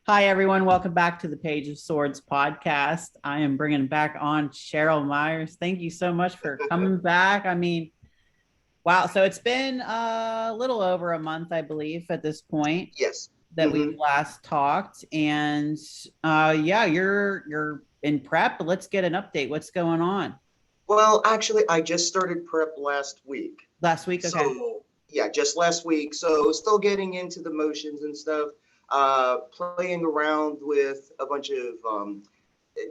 Hi, everyone. Welcome back to the Page of Swords podcast. I am bringing back on Cheryl Mears. Thank you so much for coming back. I mean, wow. So it's been a little over a month, I believe, at this point Yes. that we've hmm last talked. And yeah, you're in prep. Let's get an update. What's going on? Well, actually, I just started prep last week. Last week, okay. So, yeah, just last week. So, still getting into the motions and stuff, playing around with a bunch of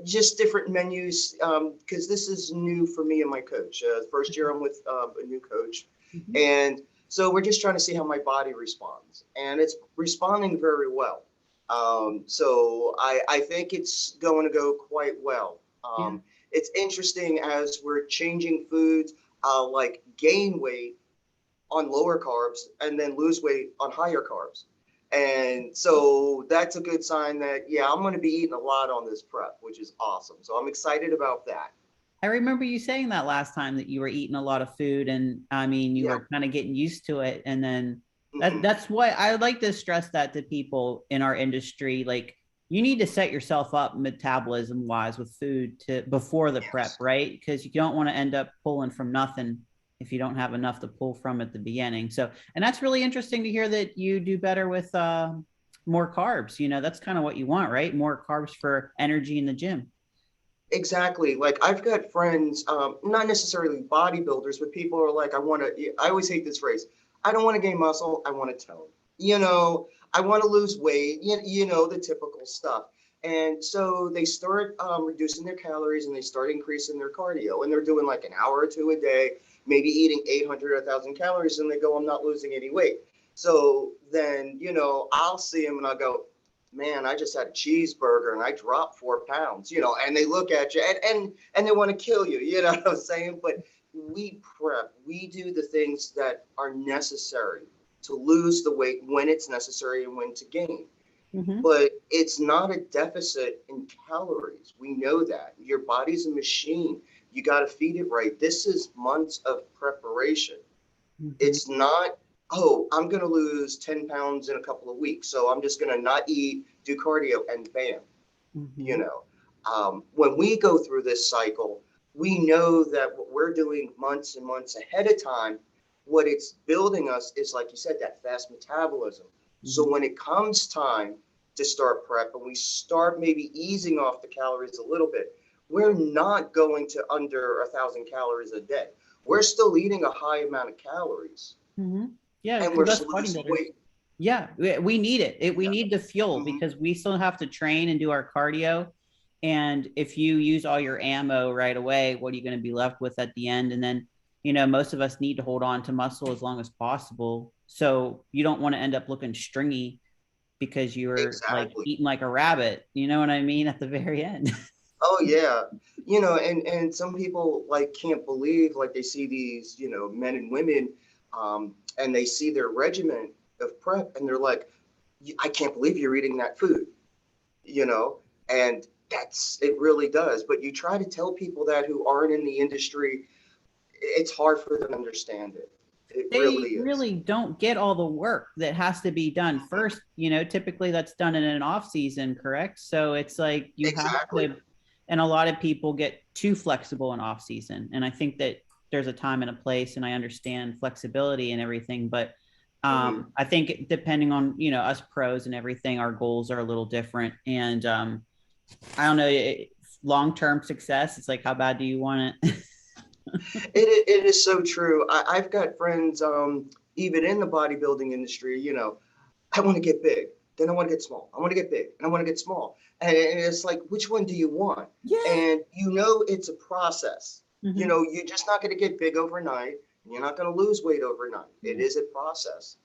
just different menus because this is new for me and my coach. First year I'm with a new coach. Mhm. And so we're just trying to see how my body responds. And it's responding very well. So I think it's going to go quite well. Yeah. It's interesting as we're changing foods, like gain weight on lower carbs and then lose weight on higher carbs. And so that's a good sign that, yeah, I'm going to be eating a lot on this prep, which is awesome. So I'm excited about that. I remember you saying that last time that you were eating a lot of food and I mean you Yeah. were kind of getting used to it and then hmm that's what I like to stress that to people in our industry like you need to set yourself up metabolism wise with food to before the prep, Yes. right? Because you don't want to end up pulling from nothing if you don't have enough to pull from at the beginning. So, and that's really interesting to hear that you do better with more carbs. You know, that's kind of what you want, right? More carbs for energy in the gym. Exactly. Like I've got friends, not necessarily bodybuilders, but people are like, I always hate this phrase. I don't want to gain muscle. I want to tone. You know, I want to lose weight, the typical stuff. And so they start reducing their calories and they start increasing their cardio. And they're doing like an hour or two a day, maybe eating 800, 1,000 calories. And they go, I'm not losing any weight. So then, I'll see them and I'll go, man, I just had a cheeseburger and I dropped 4 pounds, and they look at you and they want to kill you, you know what I'm saying? But we prep, we do the things that are necessary to lose the weight when it's necessary and when to gain. Mm-hmm. But it's not a deficit in calories. We know that. Your body's a machine. You got to feed it right. This is months of preparation. Mm-hmm. It's not, oh, I'm going to lose 10 pounds in a couple of weeks. So I'm just going to not eat, do cardio, and bam, you Mm-hmm. know. When we go through this cycle, we know that what we're doing months and months ahead of time, what it's building us is, like you said, that fast metabolism. So Mm-hmm. when it comes time to start prep and we start maybe easing off the calories a little bit, we're not going to under 1,000 calories a day. We're still eating a high amount of calories Mm-hmm. Yeah, and because we're us losing bodybuilders, weight. yeah, we need it. We Yeah. need the fuel hmm because we still have to train and do our cardio. And if you use all your ammo right away, what are you going to be left with at the end? And then, you know, most of us need to hold on to muscle as long as possible. So you don't want to end up looking stringy because you're like Exactly. eating like a rabbit. You know what I mean? At the very end. Oh yeah. And some people like can't believe like they see these, men and women, and they see their regimen of prep and they're like, I can't believe you're eating that food, you know, and that's it really does. But you try to tell people that who aren't in the industry, it's hard for them to understand it. It They really is. really don't get all the work that has to be done Mhm. first. You know, typically that's done in an off season, correct? So it's like you have Exactly. to, and a lot of people get too flexible in off season. And I think that there's a time and a place, and I understand flexibility and everything, but hmm I think depending on us pros and everything, our goals are a little different. And I don't know, long term success. It's like how bad do you want it? it is so true. I've got friends, even in the bodybuilding industry, I want to get big. Then I want to get small. I want to get big and I want to get small. And it's like, which one do you want? Yeah. And it's a process. Mm-hmm. You're just not going to get big overnight and you're not going to lose weight overnight. It Yeah. is a process.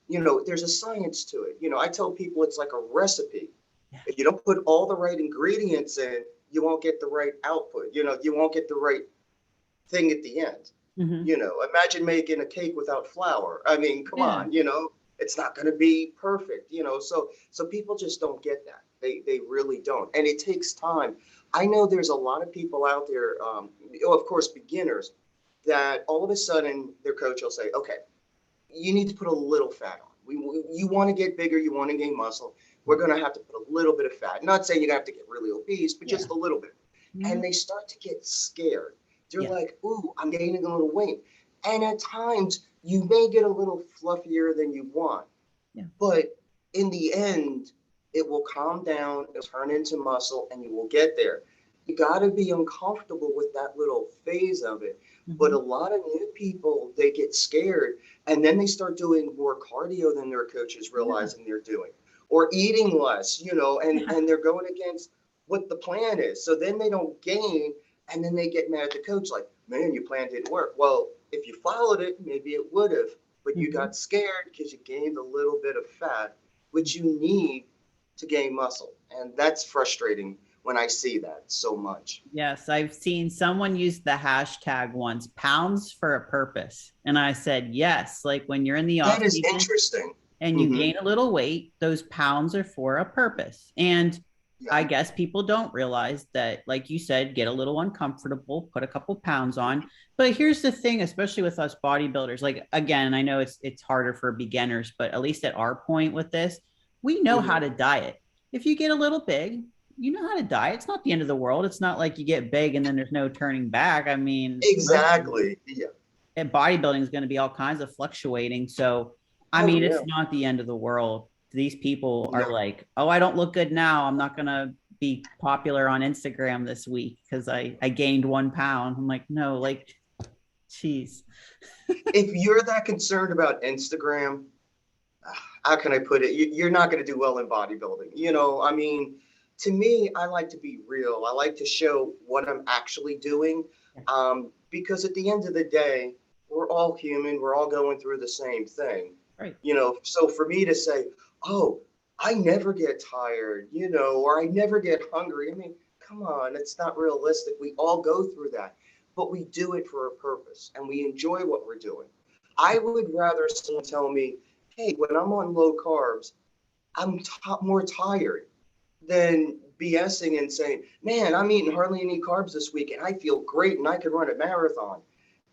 There's a science to it. I tell people it's like a recipe. Yeah. If you don't put all the right ingredients in, you won't get the right output. You won't get the right thing at the end. Mm-hmm. Imagine making a cake without flour. I mean, come Yeah. on, it's not going to be perfect, so people just don't get that. They really don't. And it takes time. I know there's a lot of people out there, of course, beginners, that all of a sudden their coach will say, okay, you need to put a little fat on. You want to get bigger, you want to gain muscle. we're going to have to put a little bit of fat. Not saying you're going to have to get really obese, but Yeah. just a little bit. Mhm. And they start to get scared. They're Yeah. like, ooh, I'm gaining a little weight. And at times you may get a little fluffier than you want. Yeah. But in the end, it will calm down, it'll turn into muscle, and you will get there. You got to be uncomfortable with that little phase of it. But a Mhm. lot of new people, they get scared and then they start doing more cardio than their coaches Yeah. realizing they're doing, or eating less, Yeah. and they're going against what the plan is. So then they don't gain, and then they get mad at the coach like, man, your plan didn't work. Well, if you followed it, maybe it would have, but you Mhm. got scared because you gained a little bit of fat, which you need to gain muscle. And that's frustrating when I see that so much. Yes, I've seen someone use the hashtag once, pounds for a purpose. And I said, yes, like when you're in the That off is season interesting. and you Mm-hmm. gain a little weight, those pounds are for a purpose. And Yeah. I guess people don't realize that, like you said, get a little uncomfortable, put a couple pounds on. But here's the thing, especially with us bodybuilders, like again, I know it's harder for beginners, but at least at our point with this, we know how Mm-hmm. to diet. If you get a little big, you know how to diet. It's not the end of the world. It's not like you get big and then there's no turning back. I mean, most Exactly. Yeah. and bodybuilding is going to be all kinds of fluctuating. So, I Oh, mean, yeah. it's not the end of the world. These people are No. like, oh, I don't look good now. I'm not going to be popular on Instagram this week because I gained 1 pound. I'm like, no, like, geez. If you're that concerned about Instagram, how can I put it? You're not going to do well in bodybuilding. I mean, to me, I like to be real. I like to show what I'm actually doing, because at the end of the day, we're all human. We're all going through the same thing. Right. So for me to say, oh, I never get tired, or I never get hungry. I mean, come on, it's not realistic. We all go through that, but we do it for a purpose and we enjoy what we're doing. I would rather someone tell me, hey, when I'm on low carbs, I'm more tired than BSing and saying, man, I'm eating hardly any carbs this week and I feel great and I can run a marathon.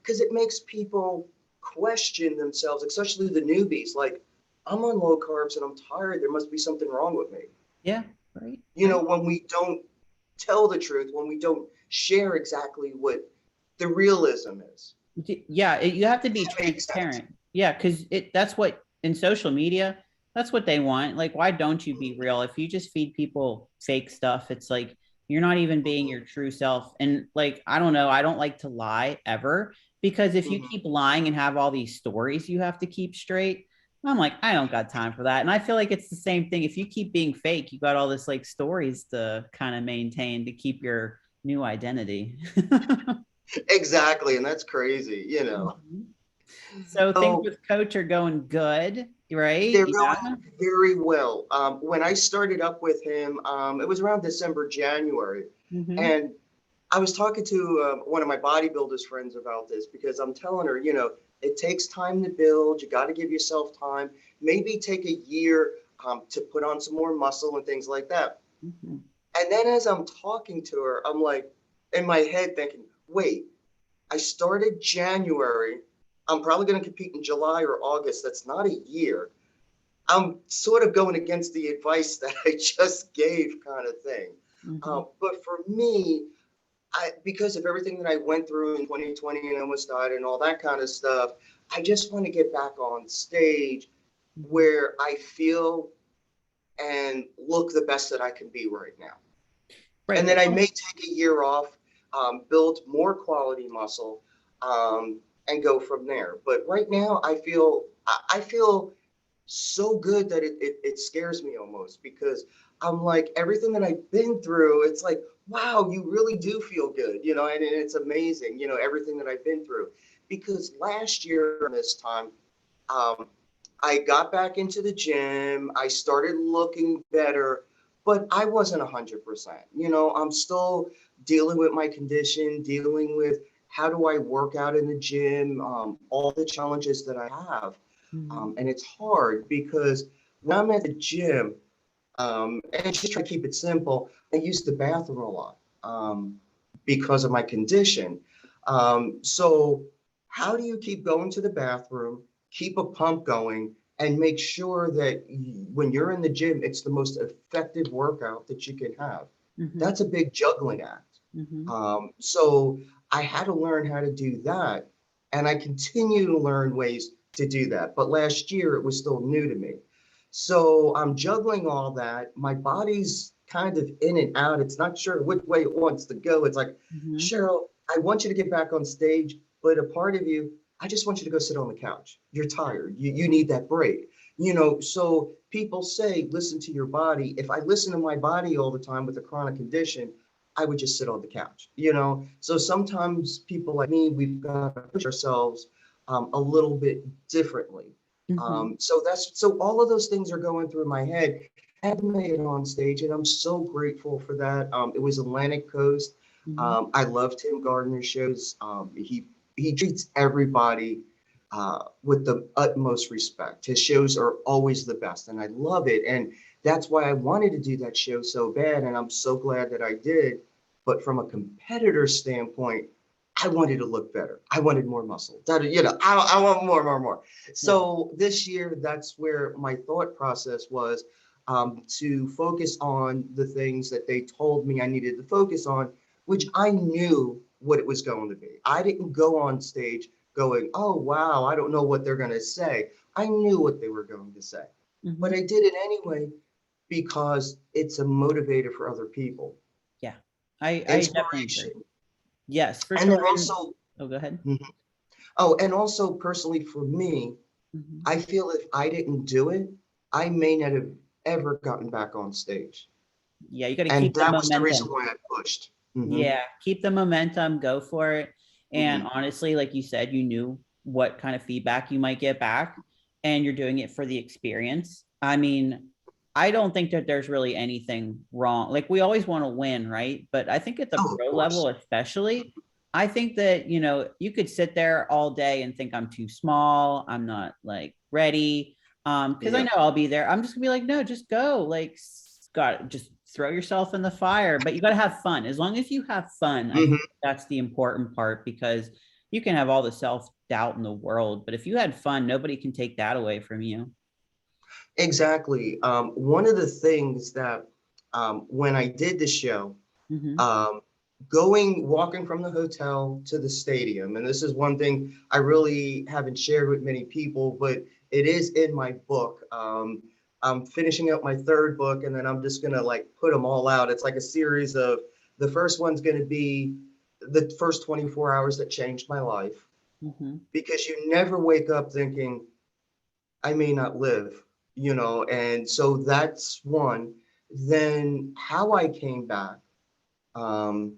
Because it makes people question themselves, especially the newbies. Like, I'm on low carbs and I'm tired. There must be something wrong with me. Yeah. Right. Right. When we don't tell the truth, when we don't share exactly what the realism is. Yeah, you have to be That makes sense. transparent. Yeah, because that's what in social media, that's what they want. Like, why don't you be real? If you just feed people fake stuff, it's like you're not even being Mm-hmm. your true self. And like, I don't know, I don't like to lie ever because if you Mm-hmm. keep lying and have all these stories you have to keep straight, I'm like, I don't got time for that. And I feel like it's the same thing. If you keep being fake, you got all this like stories to kind of maintain to keep your new identity. Exactly. And that's crazy. Mhm. So things So with coach are going good, right? they're Yeah. going very well. When I started up with him, it was around December, January. Mm-hmm. And I was talking to one of my bodybuilders friends about this because I'm telling her, it takes time to build. You got to give yourself time. Maybe take a year to put on some more muscle and things like that. Mm-hmm. And then as I'm talking to her, I'm like in my head thinking, wait, I started January. I'm probably going to compete in July or August. That's not a year. I'm sort of going against the advice that I just gave, kind of thing. Mm-hmm. But for me, because of everything that I went through in 2020 and almost died and all that kind of stuff, I just want to get back on stage Mm-hmm. where I feel and look the best that I can be right now. Right. And then I Well, may take a year off, build more quality muscle, and go from there. But right now, I feel so good that it scares me almost because I'm like everything that I've been through. It's like, wow, you really do feel good, and it's amazing, everything that I've been through. Because last year this time, um, I got back into the gym. I started looking better, but I wasn't 100%. I'm still dealing with my condition, dealing with how do I work out in the gym, all the challenges that I have. mm-hmm. And it's hard because when I'm at the gym, and just try to keep it simple, I use the bathroom a lot because of my condition. So, how do you keep going to the bathroom, keep a pump going, and make sure that when you're in the gym, it's the most effective workout that you can have. Mm-hmm. That's a big juggling act. Mm-hmm. So I had to learn how to do that. And I continue to learn ways to do that. But last year, it was still new to me. So I'm juggling all that. My body's kind of in and out. It's not sure which way it wants to go. It's like, Mm-hmm. Cheryl, I want you to get back on stage, but a part of you, I just want you to go sit on the couch. You're tired. You need that break. So people say, listen to your body. If I listen to my body all the time with a chronic condition, I would just sit on the couch. So sometimes people like me, we've got to push ourselves a little bit differently. Mm-hmm. So all of those things are going through my head. I had made it on stage, and I'm so grateful for that. It was Atlantic Coast. Mm-hmm. I love Tim Gardner's shows. He treats everybody with the utmost respect. His shows are always the best, and I love it. And that's why I wanted to do that show so bad, and I'm so glad that I did. But from a competitor standpoint, I wanted to look better. I wanted more muscle. I want more. Yeah. So this year, that's where my thought process was to focus on the things that they told me I needed to focus on, which I knew what it was going to be. I didn't go on stage going, oh, wow, I don't know what they're going to say. I knew what they were going to say, Mm-hmm. but I did it anyway because it's a motivator for other people. Yeah. I definitely agree. Inspiration. Yes, for And sure. then And also, oh, go ahead. mhm. Oh, and also personally for me, Mm-hmm. I feel if I didn't do it, I may not have ever gotten back on stage. Yeah, you got to And keep the that was the reason momentum. why I pushed. Hmm. Yeah, keep the momentum, go for it. And Hmm. honestly, like you said, you knew what kind of feedback you might get back, and you're doing it for the experience. I mean, I don't think that there's really anything wrong. Like, we always want to win, right? But I think at the Oh, of pro level, course. especially, I think that, you could sit there all day and think I'm too small, I'm not like ready. Because I Yeah. know I'll be there. I'm just gonna be like, no, just go. Like, got just throw yourself in the fire, but you got to have fun. As long as you have fun, I think Hmm. that's the important part, because you can have all the self doubt in the world, but if you had fun, nobody can take that away from you. Exactly. One of the things that when I did the show, Mm-hmm. um, walking from the hotel to the stadium, and this is one thing I really haven't shared with many people, but it is in my book. I'm finishing up my third book, and then I'm just gonna like put them all out. It's like a series of the first one's gonna be the first 24 hours that changed my life, Mm-hmm. because you never wake up thinking I may not live, and so that's one. Then how I came back um,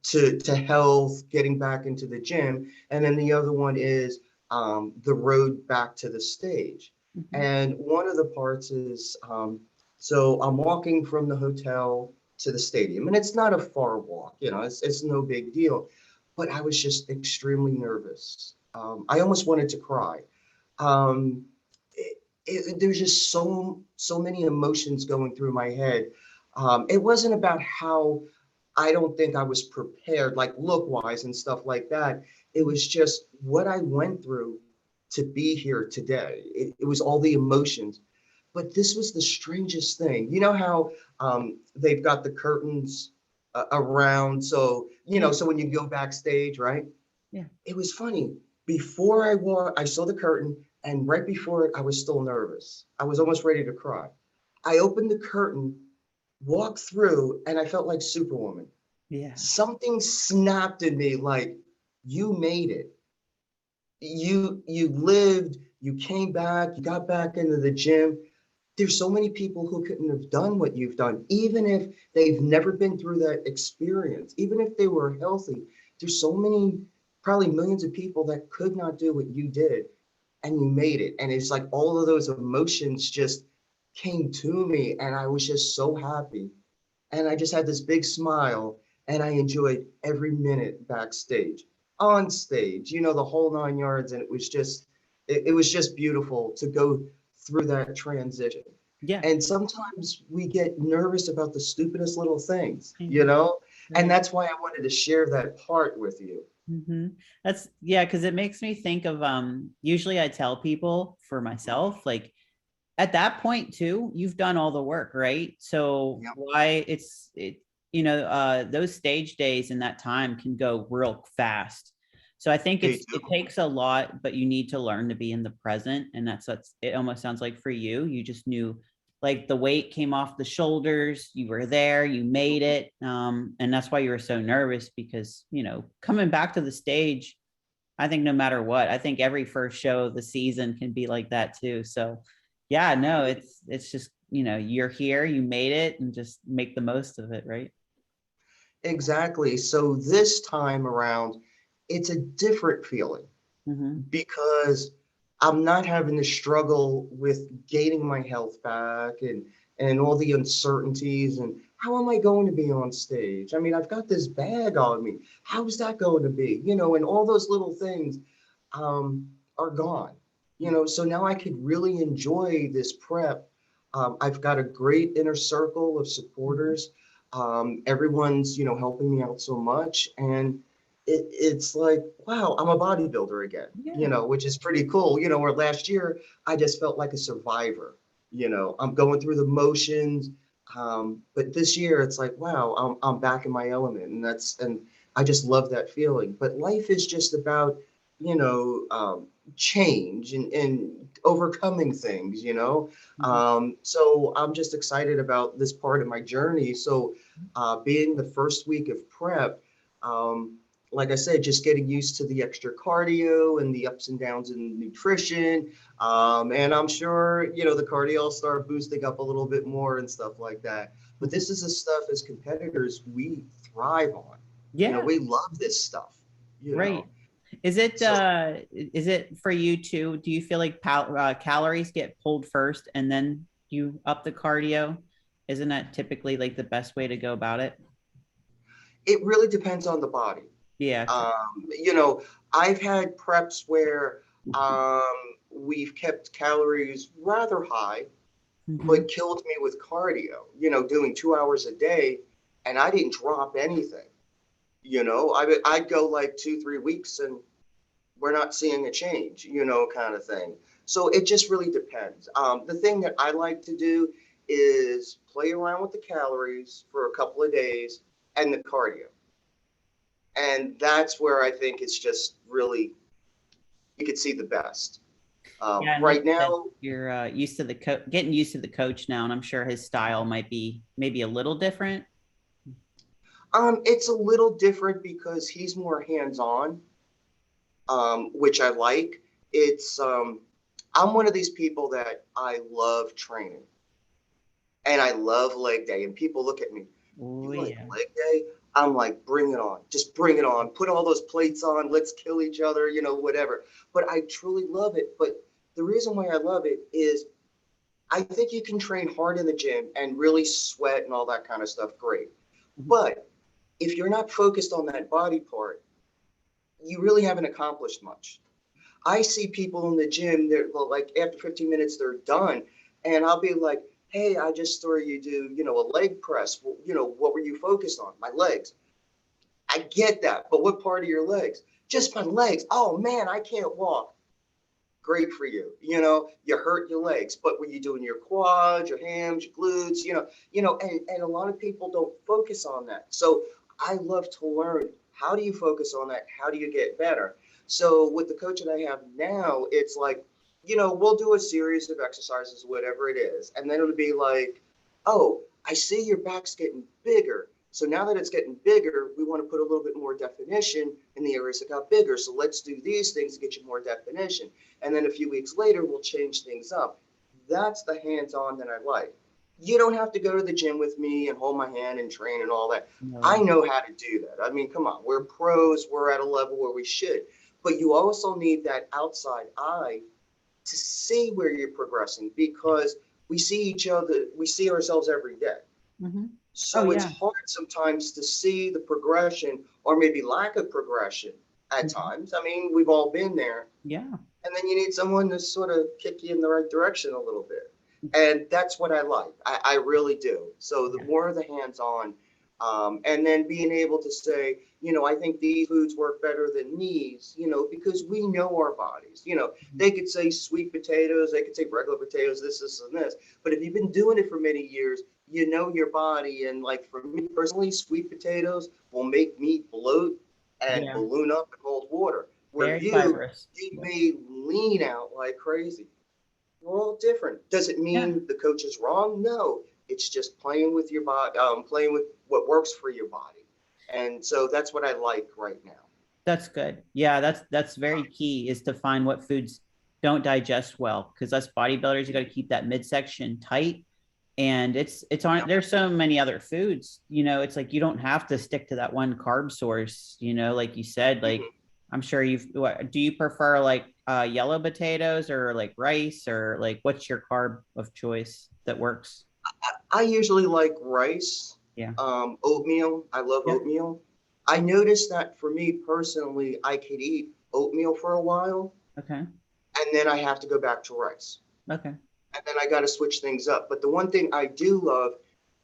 to health, getting back into the gym, and then the other one is the road back to the stage. Mm-hmm. And one of the parts is so I'm walking from the hotel to the stadium, and it's not a far walk, it's no big deal, but I was just extremely nervous. I almost wanted to cry. Um, there's just so many emotions going through my head. It wasn't about how I don't think I was prepared, like look wise and stuff like that. It was just what I went through to be here today. It was all the emotions. But this was the strangest thing. You know how they've got the curtains around, Yeah. so when you go backstage, right? Yeah. It was funny. Before I saw the curtain, and right before it, I was still nervous. I was almost ready to cry. I opened the curtain, walked through, and I felt like Superwoman. Yeah. Something snapped in me like, you made it. You lived, you came back, you got back into the gym. There's so many people who couldn't have done what you've done, even if they've never been through that experience, even if they were healthy. There's so many, probably millions of people that could not do what you did, and you made it. And it's like all of those emotions just came to me, and I was just so happy. And I just had this big smile, and I enjoyed every minute backstage, on stage, the whole 9 yards. And it was just beautiful to go through that transition. Yeah. And sometimes we get nervous about the stupidest little things, I you know. know? And Right. that's why I wanted to share that part with you. hmm That's yeah, because it makes me think of usually I tell people for myself, like at that point too, you've done all the work, right? So Yeah, why those stage days in that time can go real fast. So I think they it do. takes a lot, but you need to learn to be in the present. And that's it almost sounds like for you. You just knew like the weight came off the shoulders, you were there, you made it. And that's why you were so nervous because, coming back to the stage, I think no matter what, I think every first show of the season can be like that too. So yeah, no, it's just, you're here, you made it and just make the most of it, right? Exactly. So this time around, it's a different feeling Mm-hmm. because I'm not having to struggle with gaining my health back and all the uncertainties and how am I going to be on stage? I mean, I've got this bag on me. How is that going to be? And all those little things are gone. So now I could really enjoy this prep. I've got a great inner circle of supporters. Everyone's helping me out so much, and it's like, wow, I'm a bodybuilder again, Yeah. which is pretty cool. Where last year I just felt like a survivor. I'm going through the motions, but this year it's like, wow, I'm back in my element, and I just love that feeling. But life is just about change and overcoming things. Mhm. So I'm just excited about this part of my journey. So being the first week of prep, um, like I said, just getting used to the extra cardio and the ups and downs in nutrition. And I'm sure, the cardio will start boosting up a little bit more and stuff like that. But Mhm. this is the stuff as competitors we thrive on. Yeah, We love this stuff, you know. right. So Is it for you too? Do you feel like calories get pulled first and then you up the cardio? Isn't that typically like the best way to go about it? it really depends on the body. Yeah, true. I've had preps where um, we've kept calories rather high, Hmm. but killed me with cardio, doing 2 hours a day, and I didn't drop anything. I'd go like 2, 3 weeks and we're not seeing a change, kind of thing. So it just really depends. The thing that I like to do is play around with the calories for a couple of days and the cardio. And that's where I think it's just really, you could see the best. Yeah, and like Right you said, now, you're used to getting used to the coach now, and I'm sure his style might be maybe a little different. it's a little different because he's more hands-on, which I like. It's I'm one of these people that I love training and I love leg day. And people look at me, Oh you like yeah. leg day? I'm like, bring it on. Just bring it on. Put all those plates on. Let's kill each other, whatever. But I truly love it. But the reason why I love it is I think you can train hard in the gym and really sweat and all that kind of stuff. Great. Mhm. But if you're not focused on that body part, you really haven't accomplished much. I see people in the gym, they're like after 15 minutes, they're done. And I'll be like, hey, I just saw you do, a leg press. Well, what were you focused on? My legs. I get that. But what part of your legs? Just my legs. Oh man, I can't walk. Great for you. You hurt your legs, but were you doing your quads, your hams, your glutes, and a lot of people don't focus on that. So I love to learn, how do you focus on that? How do you get better? So with the coach that I have now, it's like, we'll do a series of exercises, whatever it is. And then it'll be like, oh, I see your back's getting bigger. So now that it's getting bigger, we want to put a little bit more definition in the areas that got bigger. So let's do these things to get you more definition. And then a few weeks later, we'll change things up. That's the hands-on that I like. You don't have to go to the gym with me and hold my hand and train and all that. I No. know how to do that. I mean, come on, we're pros, we're at a level where we should. But you also need that outside eye to see where you're progressing Yeah. because we see each other, we see ourselves every day. Hmm. Oh So it's yeah. hard sometimes to see the progression or maybe lack of progression at Mhm. times. I mean, we've all been there, Yeah. and then you need someone to sort of kick you in the right direction a little bit. And that's what I like. I really do. So the Yeah. more the hands on, And then being able to say, I think these foods work better than these, because we know our bodies. They could say sweet potatoes, they could say regular potatoes, this, and this. But if you've been doing it for many years, you know your body. And like for me personally, sweet potatoes will make me bloat and Yeah. balloon up in cold water. Where Very you, fibrous. you Yep. may lean out like crazy. We're all different. Does it Yeah. mean the coach is wrong? No. It's just playing with your body, playing with what works for your body. And so that's what I like right now. That's good. Yeah, that's very key is to find what foods don't digest well because us bodybuilders, you got to keep that midsection tight. And it's on. Yep. There's so many other foods. It's like you don't have to stick to that one carb source. Like you said, like Hmm. I'm sure do you prefer like yellow potatoes or like rice or like what's your carb of choice that works? I usually like rice, Yeah. oatmeal. I love Yeah. oatmeal. I noticed that for me personally, I could eat oatmeal for a while Okay. and then I have to go back to rice. Okay. And then I got to switch things up. But the one thing I do love,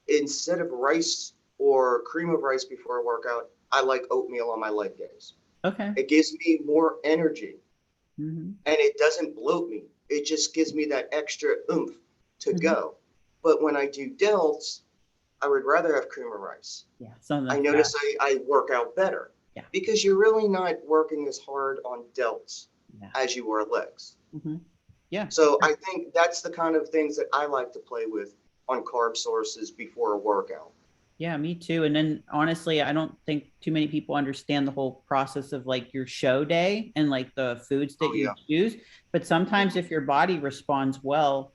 instead of rice or cream of rice before a workout, I like oatmeal on my leg days. Okay. It gives me more energy Hmm. and it doesn't bloat me. It just gives me that extra oomph to Hmm. go. But when I do delts, I would rather have cream of rice. Yeah. Something I like notice that. I work out better Yeah. because you're really not working as hard on delts Yeah. as you are legs. Hmm. Yeah. So I think that's the kind of things that I like to play with on carb sources before a workout. Yeah, me too. And then honestly, I don't think too many people understand the whole process of like your show day and like the foods that Oh you yeah. choose. But sometimes Hmm. if your body responds well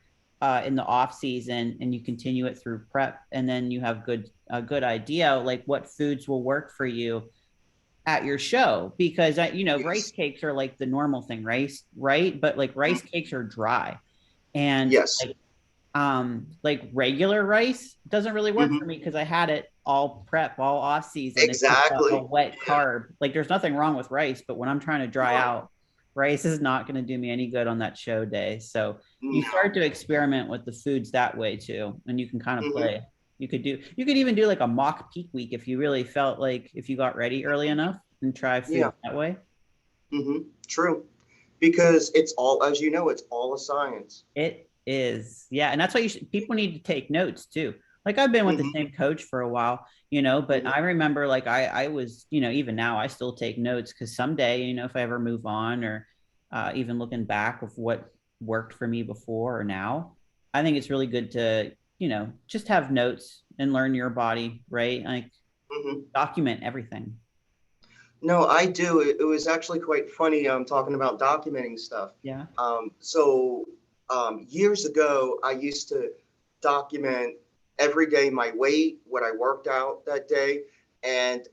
in the off season and you continue it through prep, and then you have a good idea like what foods will work for you at your show because rice Yes. cakes are like the normal thing, rice, right? But like rice Mhm. cakes are dry and Yes. like regular rice doesn't really work for Hmm. me because I had it all prep all off season. It's just a Exactly. wet Yeah. carb. Like there's nothing wrong with rice, but when I'm trying to dry Right. out, rice is not going to do me any good on that show day. So you start No. to experiment with the foods that way too, and you can kind of Hmm. play. You could even do like a mock peak week if you really felt like if you got ready early enough and try Yeah. foods that way. True. Because it's all, as you know, it's all a science. It is. Yeah. And that's why people need to take notes too. Like I've been with the Hmm. same coach for a while, but Hmm. I remember like I was, even now I still take notes because someday, if I ever move on or even looking back of what worked for me before or now, I think it's really good to, just have notes and learn your body, right? Like Hmm. document everything. No, I do. It was actually quite funny talking about documenting stuff. Yeah. Years ago, I used to document every day my weight, what I worked out that day, and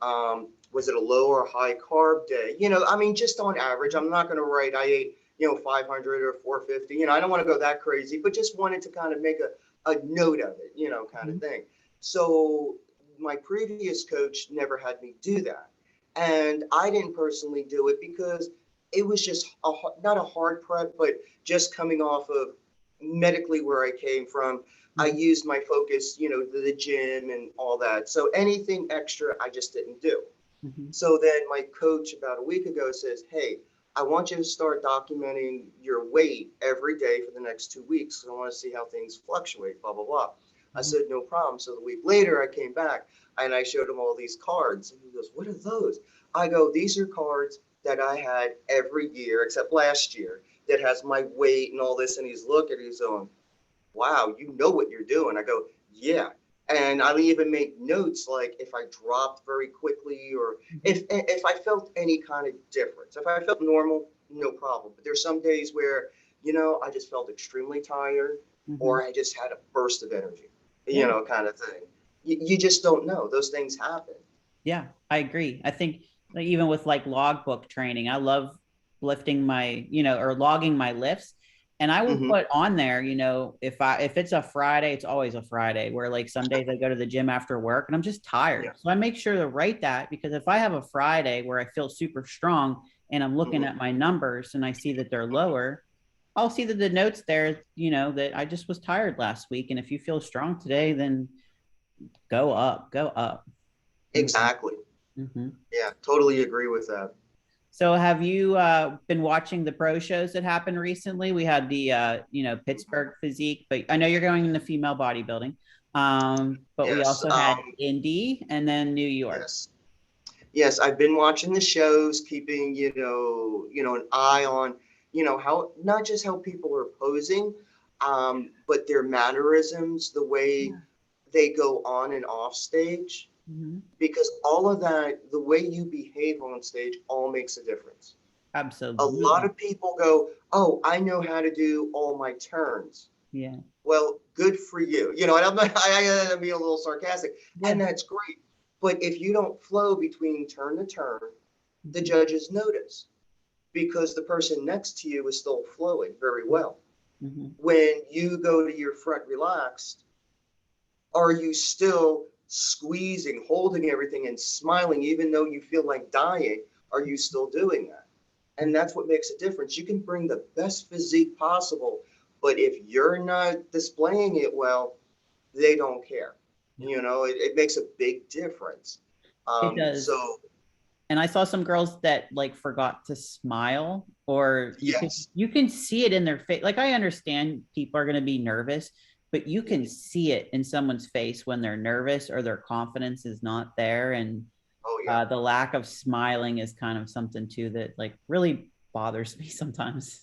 was it a low or high carb day? I mean, just on average, I'm not going to write I ate, 500 or 450. I don't want to go that crazy, but just wanted to kind of make a note of it, kind of Mhm. thing. So my previous coach never had me do that. And I didn't personally do it because it was just not a hard prep, but just coming off of medically where I came from. I Mhm. used my focus, the gym and all that. So anything extra, I just didn't do. Mhm. So then my coach about a week ago says, "Hey, I want you to start documenting your weight every day for the next 2 weeks. I want to see how things fluctuate, blah, blah, blah." I Mhm. said, "No problem." So the week later, I came back and I showed him all these cards. And he goes, "What are those?" I go, "These are cards that I had every year except last year that has my weight and all this." And he's looking, he's going, "Wow, you know what you're doing." I go, "Yeah." And I'll even make notes like if I dropped very quickly or Mhm. if I felt any kind of difference. If I felt normal, no problem. But there's some days where, I just felt extremely tired Mhm. or I just had a burst of energy, Yeah. kind of thing. You just don't know. Those things happen. Yeah, I agree. I think like, even with like logbook training, I love lifting my, or logging my lifts. And I will Hmm. put on there, if it's a Friday, it's always a Friday where like some days I go to the gym after work and I'm just tired. Yeah. So I make sure to write that because if I have a Friday where I feel super strong and I'm looking Hmm. at my numbers and I see that they're lower, I'll see that the notes there, that I just was tired last week. And if you feel strong today, then go up, go up. Exactly. Mm-hmm. Yeah, totally agree with that. So have you been watching the pro shows that happened recently? We had the Pittsburgh Physique, but I know you're going into female bodybuilding. But we Yes. also had Indy and then New York. Yes. Yes, I've been watching the shows, keeping, an eye on, how not just how people are posing, but their mannerisms, the way Yeah. they go on and off stage, Mm-hmm. because all of that, the way you behave on stage, all makes a difference. A lot Absolutely. of people go, "Oh, I know how to do all my turns." Yeah. Well, good for you. And I'm not, I'm being a little sarcastic, and Yeah. that's great. But if you don't flow between turn to turn, the Mm-hmm. judges notice because the person next to you is still flowing very well. Mm-hmm. When you go to your front relaxed, are you still squeezing, holding everything, and smiling, even though you feel like dying? Are you still doing that? And that's what makes a difference. You can bring the best physique possible, but if you're not displaying it well, they don't care. It makes a big difference. It does. So And I saw some girls that like forgot to smile, or yes. you can see it in their face. Like I understand people are going to be nervous, but you can see it in someone's face when they're nervous or their confidence is not there. And Oh yeah. the lack of smiling is kind of something too that like really bothers me sometimes.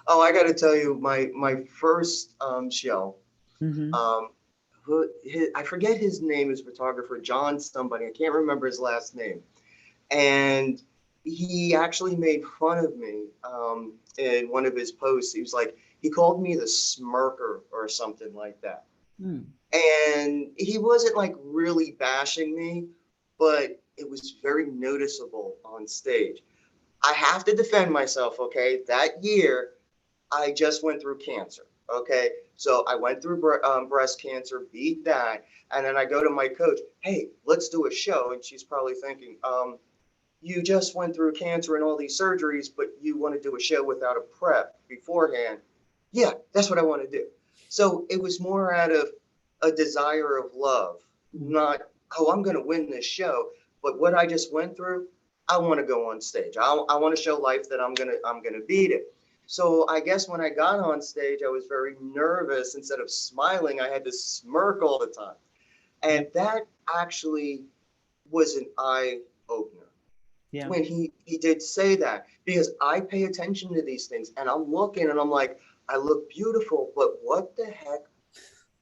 Oh, I got to tell you, my first show. Mm-hmm. Um, I forget his name, his photographer, John somebody. I can't remember his last name. And he actually made fun of me in one of his posts. He was like, he called me the smirker or something like that. Mm. And he wasn't like really bashing me, but it was very noticeable on stage. I have to defend myself, okay? That year, I just went through cancer. Okay. So I went through breast cancer, beat that. And then I go to my coach, hey, let's do a show. And she's probably thinking, you just went through cancer and all these surgeries, but you want to do a show without a prep beforehand. Yeah, that's what I want to do. So it was more out of a desire of love, not, oh, I'm going to win this show. But what I just went through, I want to go on stage. I want to show life that I'm gonna beat it. So I guess when I got on stage, I was very nervous. Instead of smiling, I had to smirk all the time. And Yep. that actually was an eye opener Yeah. when he did say that, because I pay attention to these things and I'm looking and I'm like, I look beautiful, but what the heck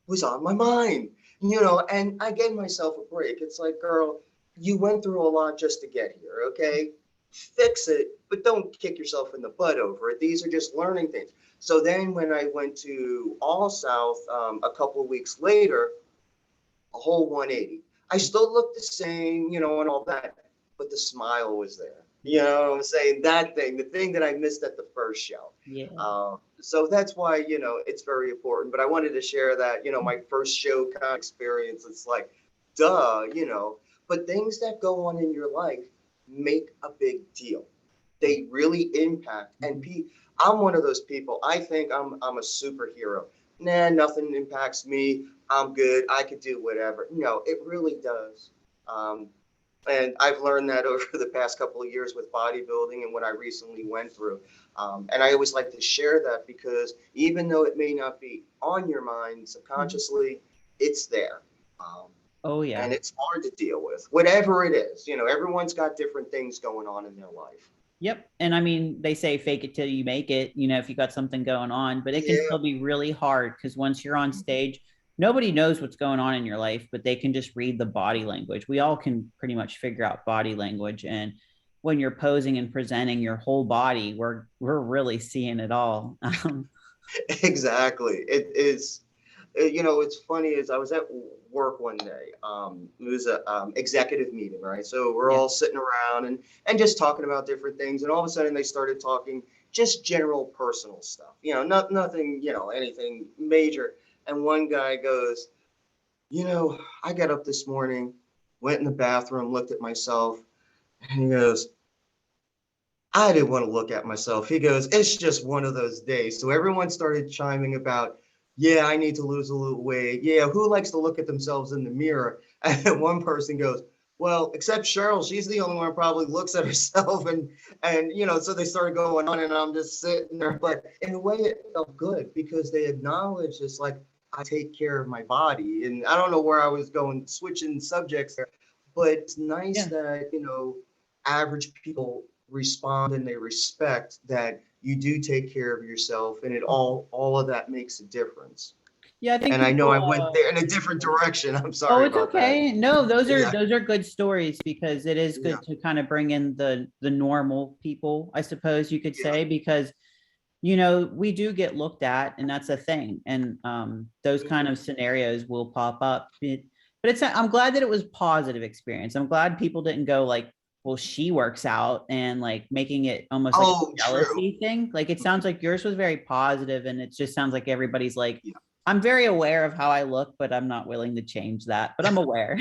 was on my mind? And I gave myself a break. It's like, girl, you went through a lot just to get here, okay? Fix it, but don't kick yourself in the butt over it. These are just learning things. So then when I went to All South a couple of weeks later, a whole 180. I still looked the same, and all that, but the smile was there. You Yeah. know what I'm saying? That thing, the thing that I missed at the first show. Yeah. So that's why, it's very important. But I wanted to share that, my first show kind of experience. It's like, duh. But things that go on in your life make a big deal. They really impact. And Mhm. I'm one of those people. I think I'm a superhero. Nah, nothing impacts me. I'm good. I could do whatever. No, it really does. Um, and I've learned that over the past couple of years with bodybuilding and what I recently went through. And I always like to share that because even though it may not be on your mind Mhm. subconsciously, it's there. Um, Oh and yeah. it's hard to deal with, whatever it is. Everyone's got different things going on in their life. Yep. And I mean, they say fake it till you make it, if you got something going on, but it can Yeah, still be really hard because once you're on stage, nobody knows what's going on in your life, but they can just read the body language. We all can pretty much figure out body language. And when you're posing and presenting your whole body, we're really seeing it all. exactly. It is. It's funny is I was at work one day. It was a executive meeting, right? So we're Yeah. all sitting around and just talking about different things, and all of a sudden they started talking just general personal stuff. Nothing, anything major. And one guy goes, I got up this morning, went in the bathroom, looked at myself, and he goes, I didn't want to look at myself. He goes, it's just one of those days. So everyone started chiming about, yeah, I need to lose a little weight. Yeah, who likes to look at themselves in the mirror? And one person goes, Well, except Cheryl, she's the only one who probably looks at herself and so they started going on and I'm just sitting there. But in a way it felt good because they acknowledged it's like I take care of my body. And I don't know where I was going, switching subjects there, but it's nice Yeah. that, average people respond and they respect that you do take care of yourself and it all of that makes a difference. Yeah, I think And I know people I went there in a different direction. I'm oh, sorry it's about that. okay. No, Yeah. those are good stories because it is Yeah. good to kind of bring in the normal people, I suppose you could Yeah. say, because we do get looked at, and that's a thing. And those kind Mhm. of scenarios will pop up. But I'm glad that it was positive experience. I'm glad people didn't go like, well, she works out and like making it almost like a Oh, true. jealousy thing. Like it sounds like yours was very positive, and it just sounds like everybody's like, Yeah. I'm very aware of how I look, but I'm not willing to change that. But I'm aware.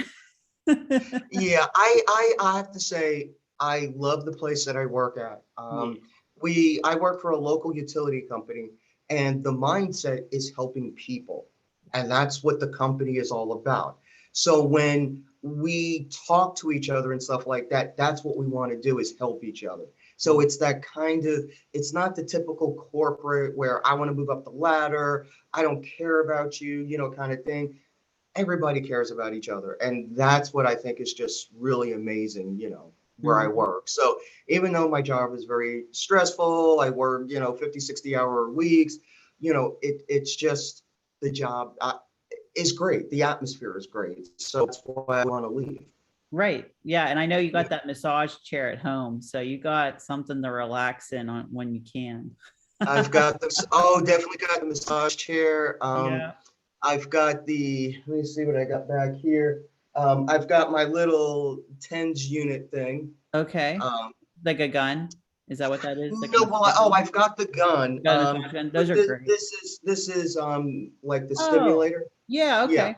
Yeah, I have to say I love the place that I work at. Yeah. I work for a local utility company, and the mindset is helping people, and that's what the company is all about. So when we talk to each other and stuff like that, that's what we want to do is help each other. So it's that kind of, it's not the typical corporate where I want to move up the ladder, I don't care about you, kind of thing. Everybody cares about each other. And that's what I think is just really amazing, where I Mhm. work. So even though my job is very stressful, I work, 50, 60-hour weeks, it's just the job is great. The atmosphere is great. So that's why I want to leave. Right. Yeah. And I know you Yeah. got that massage chair at home. So you got something to relax in on when you can. I've got this. Oh, definitely got the massage chair. Yeah. I've got let me see what I got back here. I've got my little TENS unit thing. Okay. Um, Like a gun. Is that what that is? Like a no, well, massage oh, gun? I've got the gun. Got a massage gun. Those But are great. this is like the Oh, stimulator. yeah. Yeah, Okay.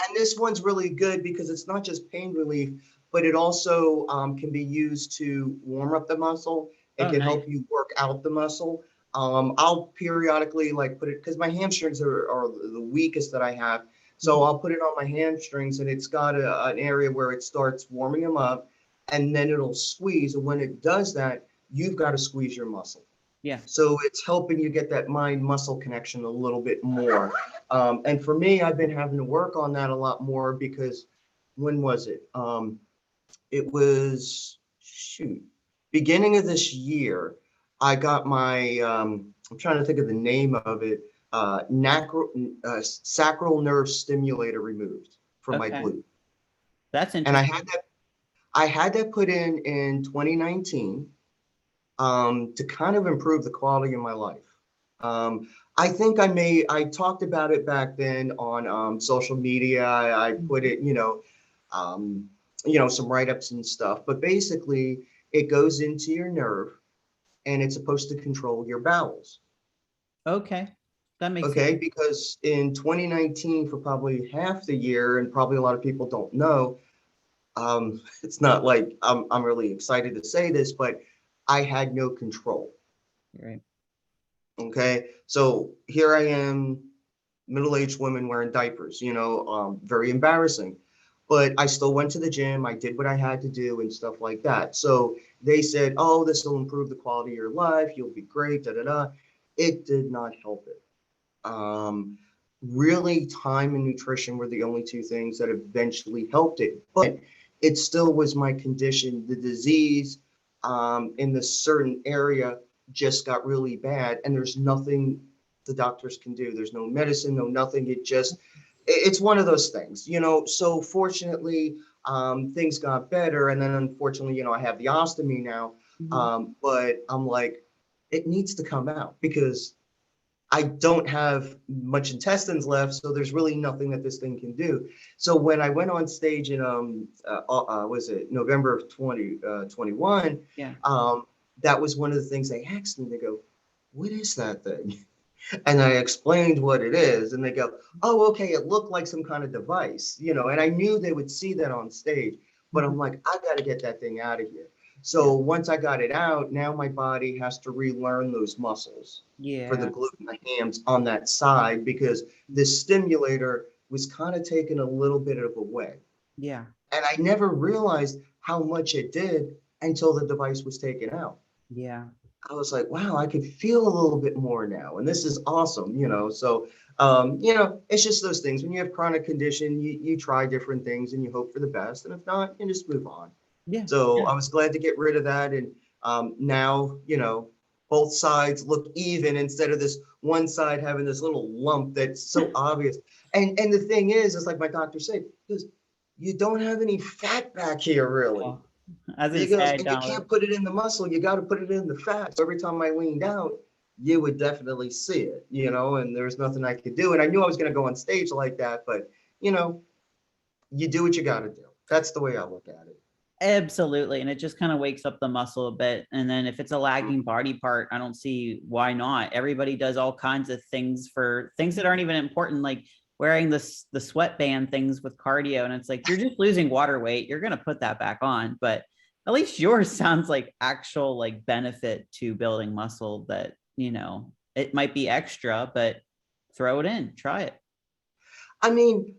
and this one's really good because it's not just pain relief, but it also can be used to warm up the muscle. It Oh, can nice. help you work out the muscle. I'll periodically like put it because my hamstrings are the weakest that I have. So Mhm. I'll put it on my hamstrings and it's got an area where it starts warming them up and then it'll squeeze. And when it does that, you've got to squeeze your muscle. Yeah. So it's helping you get that mind muscle connection a little bit more. And for me, I've been having to work on that a lot more because when was it? It was, shoot, beginning of this year. I got my, I'm trying to think of the name of it, sacral nerve stimulator removed from my Okay. glute. That's And interesting. I had that put in 2019 to kind of improve the quality of my life. Um, I think I talked about it back then on social media. I put Mhm. it, um, some write-ups and stuff, but basically it goes into your nerve and it's supposed to control your bowels. Okay. That makes sense. Okay, because in 2019, for probably half the year, and probably a lot of people don't know, it's not like I'm really excited to say this, but I had no control. Right. Okay, so here I am, middle-aged women wearing diapers, very embarrassing. But I still went to the gym, I did what I had to do and stuff like that. So they said, oh, this will improve the quality of your life, you'll be great, da da da. It did not help it. Um, Really, time and nutrition were the only two things that eventually helped it. But it still was my condition. The disease in this certain area just got really bad, and there's nothing the doctors can do. There's no medicine, no nothing. It's one of those things, So fortunately, things got better, and then unfortunately, I have the ostomy now. Mhm. But I'm like, it needs to come out because I don't have much intestines left, so there's really nothing that this thing can do. So when I went on stage in was it November of 2021, Yeah. that was one of the things they asked me. They go, "What is that thing?" And I explained what it is, and they go, "Oh, okay, it looked like some kind of device, And I knew they would see that on stage, but I'm Mhm. like, I got to get that thing out of here. Yeah. So once I got it out, now my body has to relearn those muscles for the Yeah. glute and the hams on that side because this stimulator was kind of taken a little bit of away. Yeah. And I never realized how much it did until the device was taken out. Yeah. I was like, wow, I could feel a little bit more now. And this is awesome, you know. So, it's just those things. When you have chronic condition, you try different things and you hope for the best. And if not, you just move on. Yeah. So Yeah. I was glad to get rid of that. And now, both sides look even instead of this one side having this little lump that's so obvious. And the thing is like my doctor said, because you don't have any fat back here, really. Oh, I was gonna He say goes, I and you don't. can't put it in the muscle, you got to put it in the fat. So every time I leaned out, you would definitely see it, and there's nothing I could do. And I knew I was going to go on stage like that, but, you know, you do what you got to do. That's the way I look at it. Absolutely. And it just kind of wakes up the muscle a bit. And then if it's a lagging body part, I don't see why not. Everybody does all kinds of things for things that aren't even important, like wearing the sweatband things with cardio. And it's like, you're just losing water weight. You're going to put that back on. But at least yours sounds like actual like benefit to building muscle that, it might be extra, but throw it in, try it. I mean,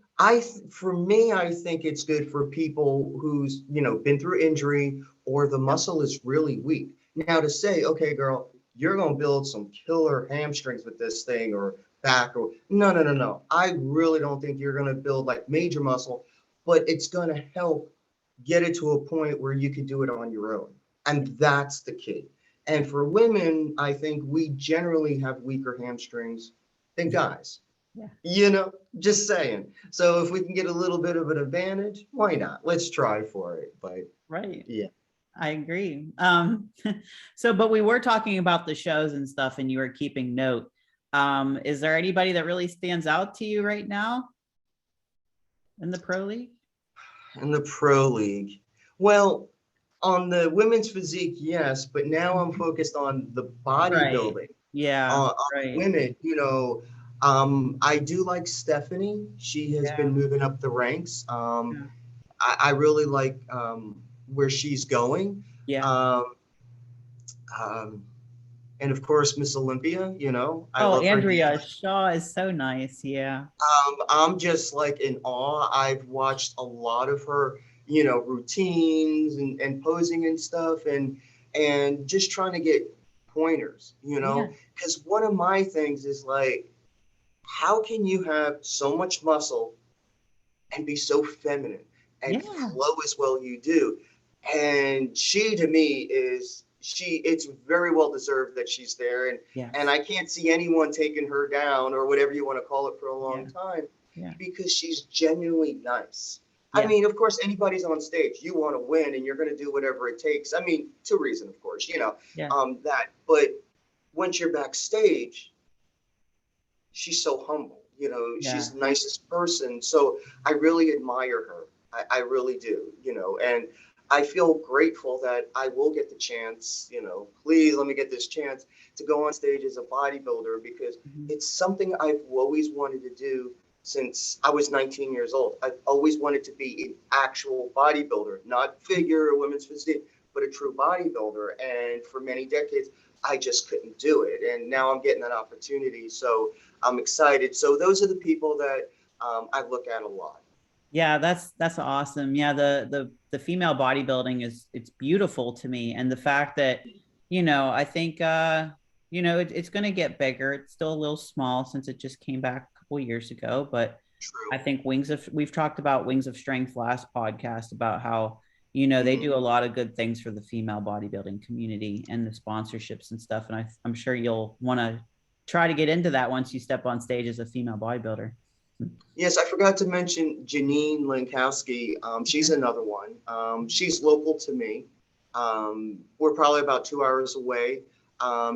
for me, I think it's good for people who's, been through injury or the Yeah. muscle is really weak. Now to say, okay, girl, you're going to build some killer hamstrings with this thing or back or no, no, no, no. I really don't think you're going to build like major muscle, but it's going to help get it to a point where you can do it on your own. And that's the key. And for women, I think we generally have weaker hamstrings than guys. Yeah. Just saying. So if we can get a little bit of an advantage, why not? Let's try for it. But Right. yeah. I agree. But we were talking about the shows and stuff, and you were keeping note. Is there anybody that really stands out to you right now in the pro league? In the pro league. Well, on the women's physique, yes, but now I'm focused on the Right. bodybuilding. Yeah. On Right. women, I do like Stephanie. She has been Yeah. moving up the ranks. Yeah. I really like where she's going. Yeah. Um, um, and of course, Miss Olympia, I Oh, love her Andrea dearly. Shaw is so nice. Yeah. I'm just like in awe. I've watched a lot of her, routines and posing and stuff and just trying to get pointers, Yeah. because one of my things is like, how can you have so much muscle and be so feminine and Yeah. flow as well you do? And she to me is it's very well deserved that she's there, and Yes. I can't see anyone taking her down or whatever you want to call it for a long Yeah. time Yeah. because she's genuinely nice. I Yeah. mean, of course, anybody's on stage, you want to win and you're going to do whatever it takes. I mean, to reason, of course, Yeah. but once you're backstage, she's so humble. She's Yeah. the nicest person. So I really admire her. I really do, and I feel grateful that I will get the chance, please let me get this chance to go on stage as a bodybuilder because Mhm. it's something I've always wanted to do since I was 19 years old. I've always wanted to be an actual bodybuilder, not figure or women's physique, but a true bodybuilder. And for many decades, I just couldn't do it. And now I'm getting that opportunity. So I'm excited. So those are the people that I look at a lot. Yeah, that's awesome. Yeah, the female bodybuilding it's beautiful to me, and the fact that I think it's going to get bigger. It's still a little small since it just came back a couple years ago, but I True. think we've talked about Wings of Strength last podcast about how they Mm-hmm. do a lot of good things for the female bodybuilding community and the sponsorships and stuff, and I'm sure you'll want to try to get into that once you step on stage as a female bodybuilder. Yes, I forgot to mention Janine Lankowski. She's Okay. another one. She's local to me. We're probably about 2 hours away.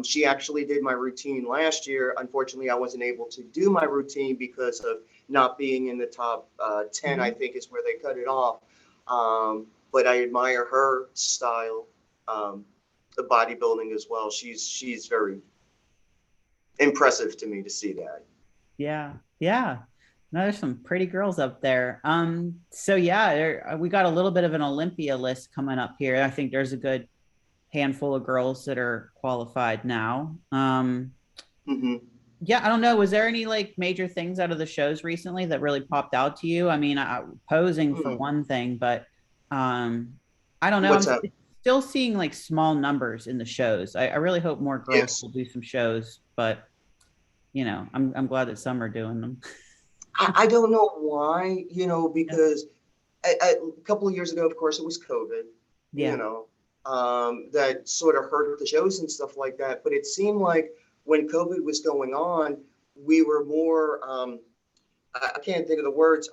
She actually did my routine last year. Unfortunately, I wasn't able to do my routine because of not being in the top 10, I Mhm. think is where they cut it off. But I admire her style, um, the bodybuilding as well. She's very impressive to me to see that. Yeah, yeah. No, there's some pretty girls up there. So yeah, we got a little bit of an Olympia list coming up here. I think there's a good handful of girls that are qualified now. Hmm. Yeah, I don't know. Was there any like major things out of the shows recently that really popped out to you? I mean, posing for Hmm. one thing, but um, I don't know. What's up? Still seeing like small numbers in the shows. I really hope more girls Yes. will do some shows, but I'm glad that some are doing them. I don't know why, Yeah, because a couple of years ago, of course, it was COVID, you yeah, know, that sort of hurt the shows and stuff like that. But it seemed like when COVID was going on, we were more, I can't think of the words,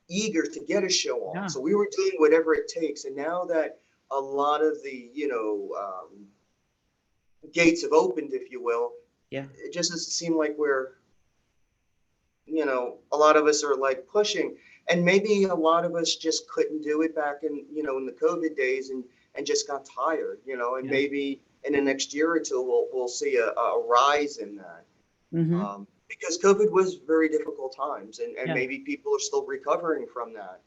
eager to get a show on. yeah, So we were doing whatever it takes. And now that a lot of the, gates have opened, if you will, yeah, it just doesn't seem like we're, a lot of us are like pushing, and maybe a lot of us just couldn't do it back in, in the COVID days, and just got tired, and yeah. maybe in the next year or two, we'll see a rise in that. Mm-hmm. Because COVID was very difficult times, and Yeah, maybe people are still recovering from that.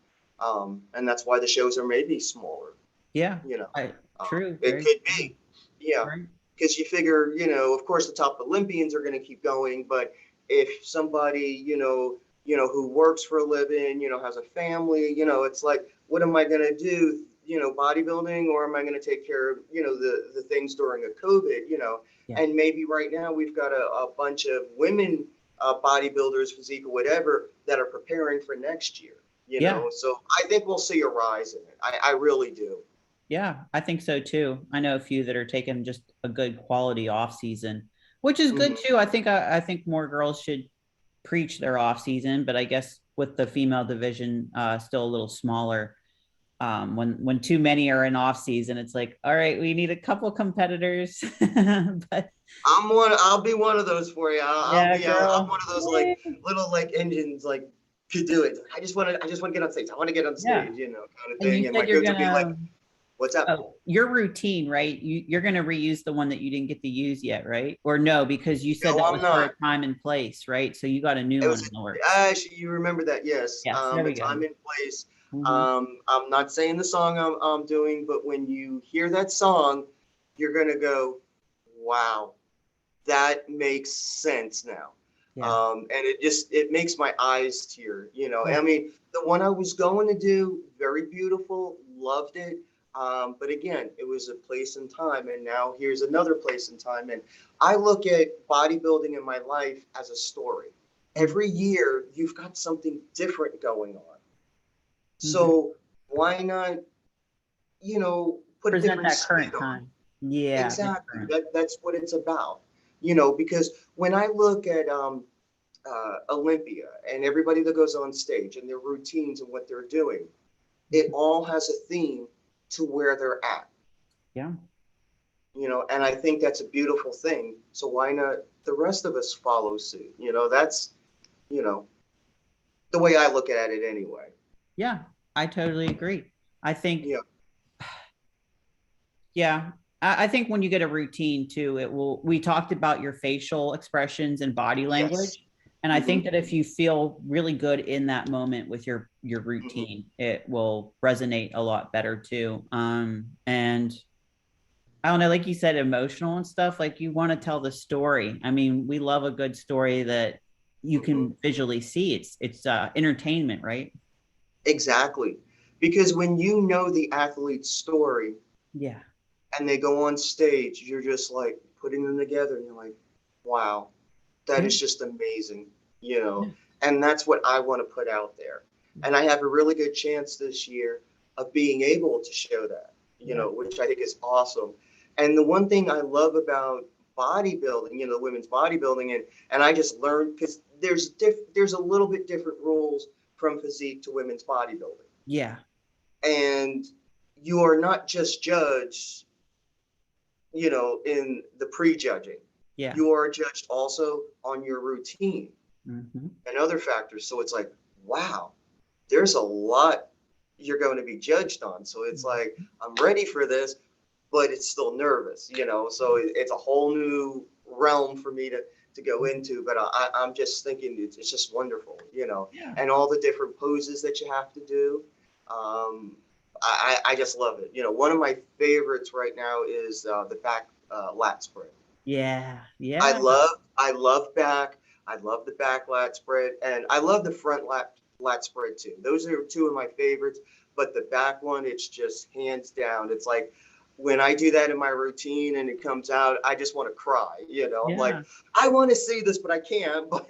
And that's why the shows are maybe smaller, yeah. you know. I true, It very could true. be, yeah, Right. because you figure, of course, the top Olympians are going to keep going, but if somebody, who works for a living, has a family, it's like, what am I going to do? Bodybuilding, or am I going to take care of, the things during a COVID, Yeah, and maybe right now we've got a bunch of women bodybuilders, physique or whatever, that are preparing for next year, yeah. so I think we'll see a rise in it. I really do. Yeah, I think so too. I know a few that are taking just a good quality off season, which is good Hmm. too. I think more girls should preach their off season, but I guess with the female division still a little smaller, when too many are in off season, it's like, all right, we need a couple competitors. But I'll be one of those for you. I'll yeah, be. I'm girl. one of those like little like engines like could do it. I just want to get on stage. I want to get on Yeah. stage, kind of And you thing. And my said you're coach will be like, gonna "What's up?" your routine, right? You're gonna reuse the one that you didn't get to use yet, right? Or no, because you said No, that I'm was for a not. time and place, right? So you got a new It one was in the works. actually, you remember that? Yes. Yes, there A we go. time and place. Hmm. I'm not saying the song I'm doing, but when you hear that song, you're gonna go, "Wow, that makes sense now." Yeah. And it makes my eyes tear. I Cool. mean, the one I was going to do, very beautiful, loved it. But again, it was a place and time, and now here's another place and time. And I look at bodybuilding in my life as a story. Every year, you've got something different going on. Mm-hmm. So why not, put a Present different that spin current on it? time. Yeah, the Exactly. current. That's what it's about. Because when I look at Olympia and everybody that goes on stage and their routines and what they're doing, it all has a theme to where they're at. Yeah. And I think that's a beautiful thing. So why not the rest of us follow suit? That's you know the way I look at it anyway. Yeah, I totally agree. I think, Yeah. yeah, I think when you get a routine too, we talked about your facial expressions and body Yes. language. And I Hmm. think that if you feel really good in that moment with your Hmm. routine, it will resonate a lot better too. And I don't know, like you said, emotional and stuff, like you want to tell the story. I mean, we love a good story that you Hmm. can visually see. It's entertainment, right? Exactly. Because when you know the athlete's story Yeah. and they go on stage, you're just like putting them together and you're like, wow, that Yeah. is just amazing, you know. Yeah. And that's what I want to put out there. And I have a really good chance this year of being able to show that, Yeah. which I think is awesome. And the one thing I love about bodybuilding, the women's bodybuilding, and I just learned because there's a little bit different rules from physique to women's bodybuilding. Yeah. And you are not just judged, in the prejudging. Yeah. You are judged also on your routine Hmm. and other factors. So it's like, wow, there's a lot you're going to be judged on. So it's like, I'm ready for this, but it's still nervous, So it's a whole new realm for me to go into. But I'm just thinking it's just wonderful, Yeah. and all the different poses that you have to do. Um, I just love it. One of my favorites right now is the back lat spread. Yeah. I Yeah. love, I love back. I love the back lat spread, and I love the front lat spread too. Those are two of my favorites. But the back one, it's just hands down. It's like when I do that in my routine and it comes out, I just want to cry. I'm like, Yeah. I want to see this, but I can't. But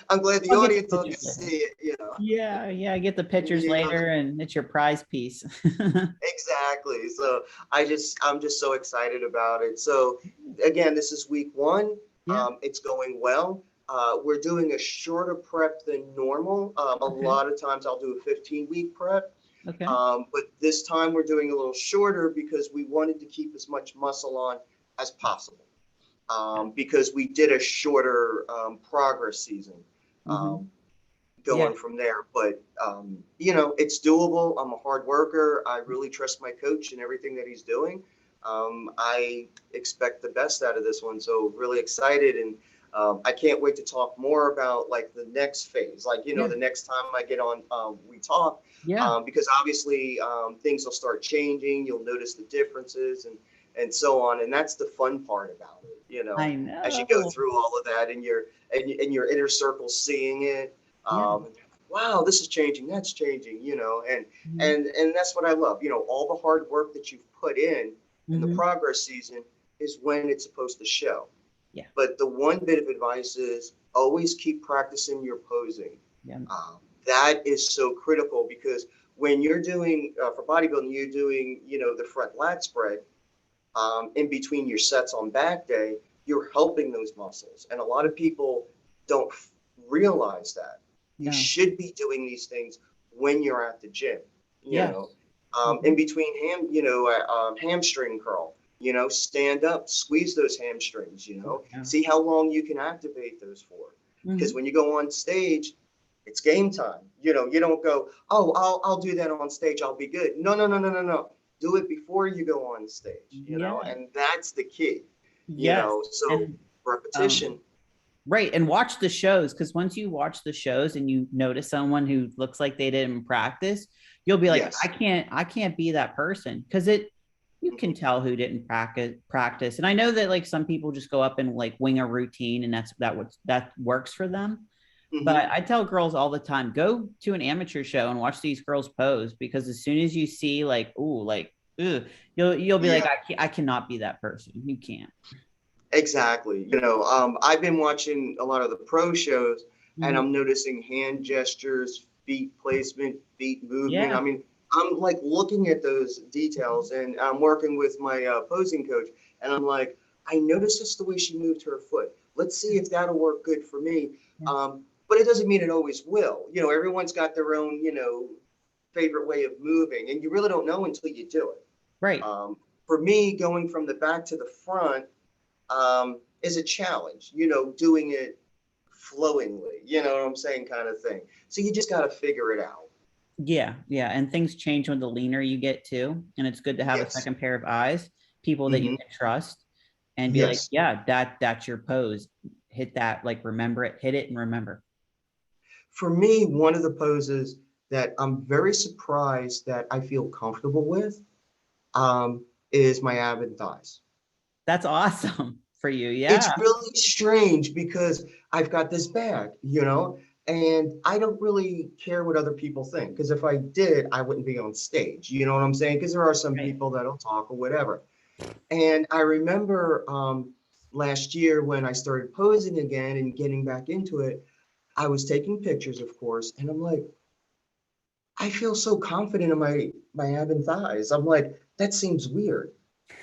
I'm glad the I'll get the audience will pictures later. see it. Yeah. Yeah. Get the pictures You know, later and it's your prize piece. Exactly. So I'm just so excited about it. So again, this is week one. Yeah. It's going well. We're doing a shorter prep than normal. A Okay. lot of times I'll do a 15-week prep. Okay. But this time we're doing a little shorter because we wanted to keep as much muscle on as possible. Because we did a shorter progress season. Mm-hmm. Um, Yeah. Going from there. But it's doable. I'm a hard worker. I really trust my coach and everything that he's doing. I expect the best out of this one. So really excited, and I can't wait to talk more about like the next phase. Like Yeah. the next time I get on, we talk, Yeah. because obviously things will start changing. You'll notice the differences and so on, and that's the fun part about it. I As you go know. through all of that, and your inner circle seeing it, Yeah. um, wow, this is changing, that's changing, and Mm-hmm. and that's what I love. All the hard work that you've put in the Mm-hmm. progress season is when it's supposed to show. Yeah. But the one bit of advice is always keep practicing your posing. Yeah. That is so critical because when you're doing for bodybuilding, you're doing the front lat spread in between your sets on back day, you're helping those muscles. And a lot of people don't realize that. You No. should be doing these things when you're at the gym, you know, Yes. Mm-hmm. in between hamstring curl, stand up, squeeze those hamstrings, Yeah. see how long you can activate those for. Because Mm-hmm. when you go on stage, it's game time. You don't go, oh, I'll do that on stage. I'll be good. No, no, no, no, no, no. Do it before you go on stage, Yeah. and that's the key, Yes. so And repetition. right. And watch the shows, because once you watch the shows and you notice someone who looks like they didn't practice, you'll be like, Yes. I can't be that person. Because you can Mhm. tell who didn't practice. And I know that like some people just go up and like wing a routine and that works for them. But Mhm. I tell girls all the time, go to an amateur show and watch these girls pose, because as soon as you see like, ooh, like, ugh, you'll be like, Yeah. I cannot be that person. You can't. Exactly. I've been watching a lot of the pro shows, and Mhm. I'm noticing hand gestures, feet placement, feet movement. I Yeah. mean, I'm like looking at those details, and I'm working with my posing coach, and I'm like, I noticed just the way she moved her foot. Let's see if that'll work good for me. Yeah. But it doesn't mean it always will. Everyone's got their own, favorite way of moving, and you really don't know until you do it. Right. For me, going from the back to the front is a challenge, doing it flowingly, you know what I'm saying, kind of thing. So you just got to figure it out. Yeah, yeah, and things change when the leaner you get too, and it's good to have a Yes. second pair of eyes, people that you Hmm. can trust, and be like, Yes. yeah, that's your pose. Hit that, like remember it, hit it, and remember. For me, one of the poses that I'm very surprised that I feel comfortable with is my ab and thighs. That's awesome for you. Yeah, It's really strange because I've got this bag, and I don't really care what other people think. Because if I did, I wouldn't be on stage. You know what I'm saying? Because there are some right. people that'll talk or whatever. And I remember last year when I started posing again and getting back into it, I was taking pictures, of course, and I'm like, I feel so confident in my ab and thighs. I'm like, that seems weird,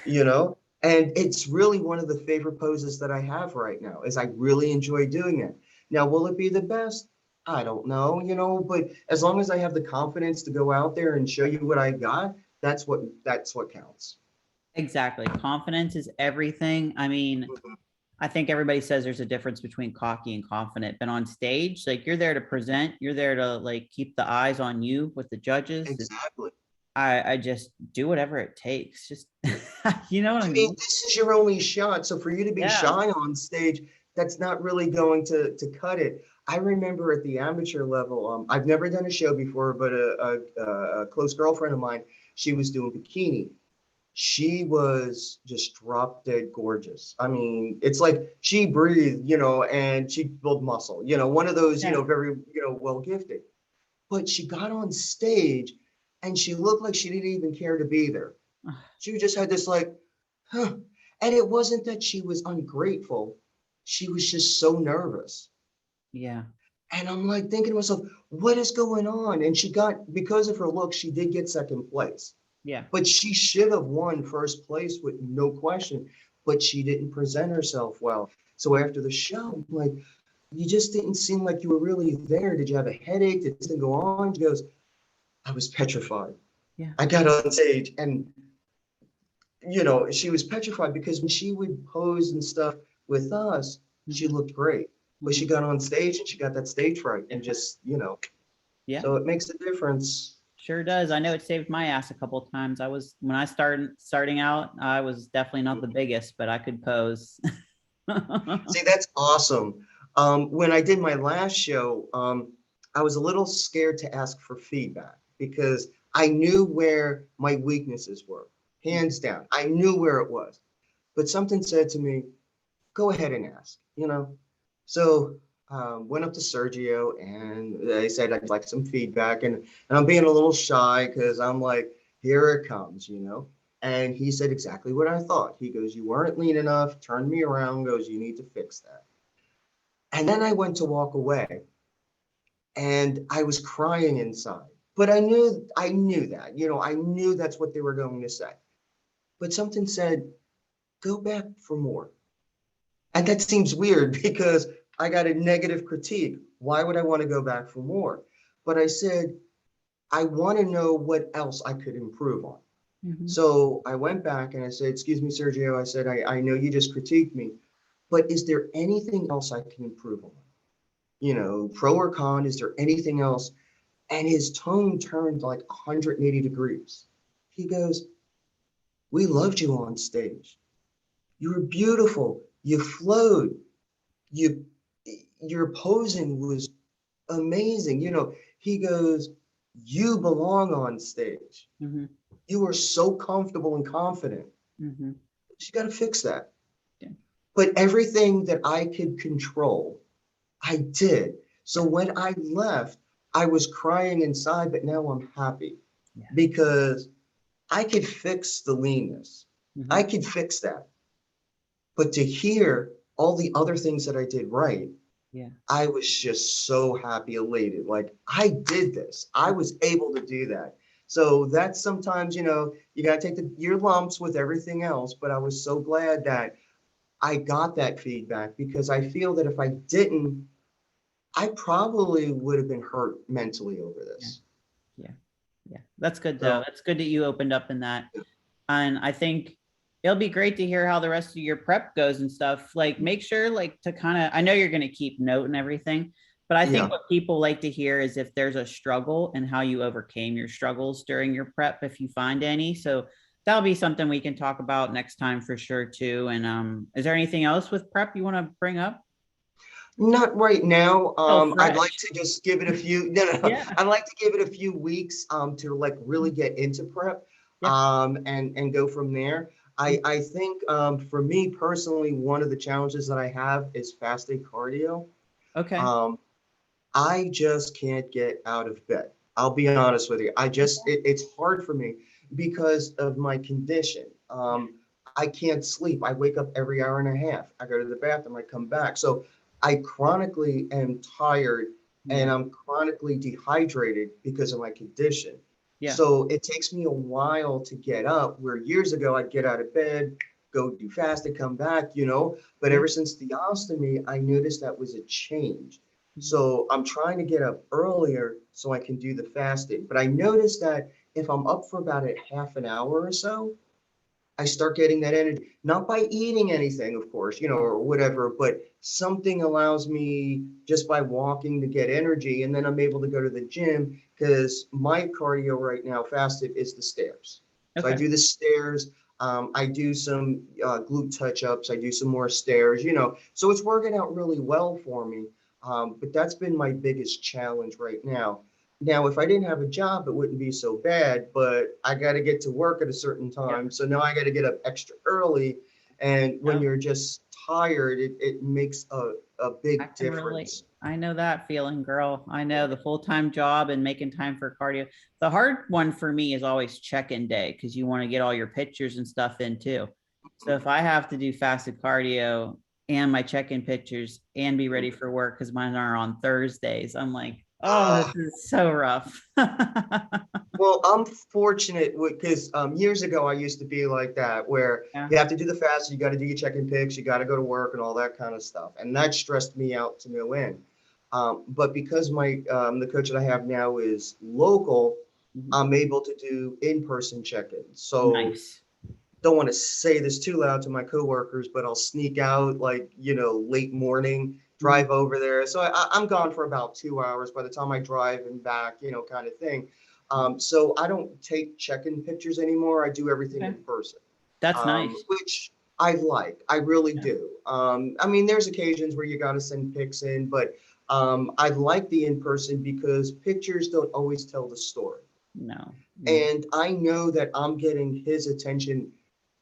you know? And it's really one of the favorite poses that I have right now, is I really enjoy doing it. Now, will it be the best? I don't know, but as long as I have the confidence to go out there and show you what I got, that's what counts. Exactly. Confidence is everything. I mean, Mhm. I think everybody says there's a difference between cocky and confident, but on stage, like you're there to present, you're there to like keep the eyes on you with the judges. Exactly. I just do whatever it takes. Just you know what I I mean, mean? this is your only shot. So for you to be Yeah. shy on stage, that's not really going to cut it. I remember at the amateur level, I've never done a show before, but a close girlfriend of mine, she was doing bikini. she was just drop dead gorgeous. I mean, it's like she breathed, and she built muscle, one of those, Yeah. very, well gifted. But she got on stage and she looked like she didn't even care to be there. She just had this like, huh. And it wasn't that she was ungrateful. She was just so nervous. Yeah. And I'm like thinking to myself, what is going on? And she got, because of her look, she did get second place. Yeah. But she should have won first place with no question. But she didn't present herself well. So after the show, I'm like, you just didn't seem like you were really there. Did you have a headache? Did something go on? She goes, I was petrified. Yeah. I got on stage and, she was petrified because when she would pose and stuff with us, she Mm-hmm. looked great. But she Mm-hmm. got on stage and she got that stage fright and Yeah. just, Yeah. so it makes a difference. Sure does. I know it saved my ass a couple of times. I was when I starting out, I was definitely not the biggest, but I could pose. See, that's awesome. When I did my last show, I was a little scared to ask for feedback because I knew where my weaknesses were, hands down. I knew where it was. But something said to me, go ahead and ask. So went up to Sergio and they said I'd like some feedback. And I'm being a little shy because I'm like, here it comes. And he said exactly what I thought. He goes, you weren't lean enough, turned me around, goes, you need to fix that. And then I went to walk away and I was crying inside. But I knew that, I knew that's what they were going to say. But something said, go back for more. And that seems weird because I got a negative critique. Why would I want to go back for more? But I said, I want to know what else I could improve on. Mhm. So I went back and I said, excuse me, Sergio. I said, I know you just critiqued me, but is there anything else I can improve on? Pro or con, is there anything else? And his tone turned like 180 degrees. He goes, we loved you on stage. You were beautiful. You flowed. You your posing was amazing. He goes, you belong on stage. Mhm. You are so comfortable and confident. Mhm. You got to fix that. Yeah. But everything that I could control, I did. So Yeah. when I left, I was crying inside, but now I'm happy Yeah. because I could fix the leanness. I Mhm. could fix that. But to hear all the other things that I did right, Yeah. I was just so happy, elated. Like I did this. I was able to do that. So that's sometimes, you got to take your lumps with everything else. But I was so glad that I got that feedback because I feel that if I didn't, I probably would have been hurt mentally over Yeah. this. Yeah. Yeah. That's good though. So That's good that you opened up in that. And I think it'll be great to hear how the rest of your prep goes and stuff. Like make sure like to kind of I know you're going to keep note and everything, but I think yeah, what people like to hear is if there's a struggle and how you overcame your struggles during your prep if you find any. So that'll be something we can talk about next time for sure too. And is there anything else with prep you want to bring up? not right now. Still I'd like fresh. to just give it a few. No, no, no. Yeah. I'd like to give it a few weeks to like really get into prep Yeah. and go from there. I think for me personally, one of the challenges that I have is fasting cardio. Okay. Um, I just can't get out of bed. I'll be honest with you. It's hard for me because of my condition. I can't sleep. I wake up every hour and a half. I go to the bathroom. I come back. So I chronically am tired and Yeah. I'm chronically dehydrated because of my condition. Yeah. So it takes me a while to get up, where years ago I'd get out of bed, go do fast and come back. But Yeah. ever since the ostomy, I noticed that was a change. Mhm. So I'm trying to get up earlier so I can do the fasting. But I noticed that if I'm up for about a half an hour or so, I start getting that energy, not by eating anything, of course, or whatever, but something allows me just by walking to get energy. And then I'm able to go to the gym because my cardio right now fasted is the stairs. So I Okay. do the stairs. I do some glute touch ups. I do some more stairs. So it's working out really well for me. But that's been my biggest challenge right now. Now, if I didn't have a job, it wouldn't be so bad, but I got to get to work at a certain Yep. time. So now I got to get up extra early. And when Yep. you're just tired, it makes a I big can relate. difference. I know that feeling, girl. I know the full-time job and making time for cardio. The hard one for me is always check-in day because you want to get all your pictures and stuff in too. So if I have to do fasted cardio and my check-in pictures and be ready for work because mine are on Thursdays, I'm like, oh, Uh, this is so rough. well, I'm fortunate because years ago I used to be like that, where Yeah. you have to do the fast, you got to do your check-in pics, you got to go to work and all that kind of stuff, and that stressed me out to no end. But because my the coach that I have now is local, Mhm. I'm able to do in-person check-ins. So Nice. don't want to say this too loud to my coworkers, but I'll sneak out like, late morning, Mhm. drive over there. So I'm gone for about 2 hours by the time I drive and back, kind of thing. So I don't take check-in pictures anymore. I do everything Okay. in person, That's nice. which I like. I really Yeah. do. I mean, there's occasions where you got to send pics in, but I like the in-person because pictures don't always tell the story. No. No. And I know that I'm getting his attention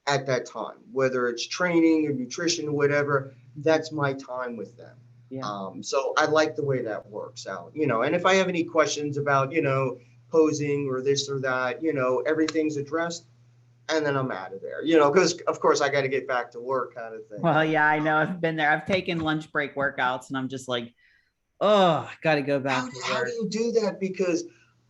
at that time, whether it's training or nutrition or whatever. Mhm. That's my time with them. Yeah. So I like the way that works out, and if I have any questions about, posing or this or that, everything's addressed, and then I'm out of there, because of course I got to get back to work kind of thing. Well, yeah, I know. I've been there. I've taken lunch break workouts and I'm just like, oh, I got to go How, back to how do work. you do that? Because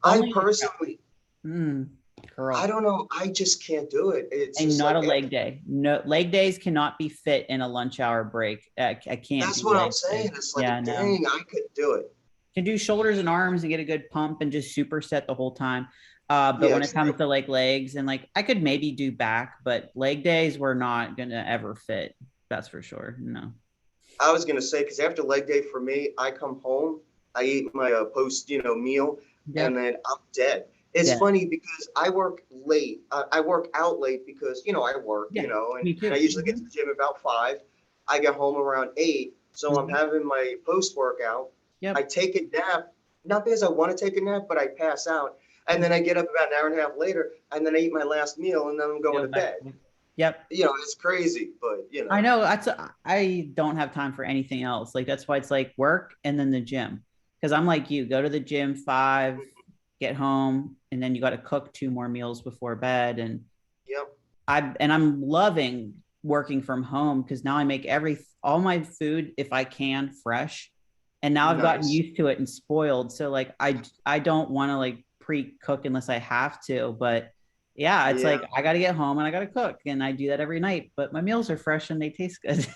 I Only, personally, mm, I girl, don't know. I just can't do it. It's and just not like a leg after. day. No, leg days cannot be fit in a lunch hour break. I can't That's do what I'm leg saying. day. It's Yeah, like, no. dang, I could do it. Can do shoulders and arms and get a good pump and just superset the whole time. But Yeah, when it comes true. to like legs and like I could maybe do back, but leg days were not gonna ever fit. That's for sure. No. I was gonna say because after leg day for me, I come home, I eat my post meal, and Yep. then I'm dead. It's Dead. funny because I work late. I work out late because I work, Yeah. and Me I too. usually get to the gym about 5. I get home around 8, so I'm Mhm. having my post workout. I Yep. take a nap, not because I want to take a nap, but I pass out, and then I get up about an hour and a half later, and then I eat my last meal, and then I'm going Go to back. bed. Yep. It's crazy, but I know I don't have time for anything else. Like that's why it's like work and then the gym. Because I'm like you, go to the gym 5, get home, and then you got to cook 2 more meals before bed. And yep, I'm loving working from home because now I make all my food if I can fresh. And now I've gotten nice. used to it and spoiled. So like I don't want to like pre-cook unless I have to, but yeah, it's Yeah. like I got to get home and I got to cook and I do that every night, but my meals are fresh and they taste good.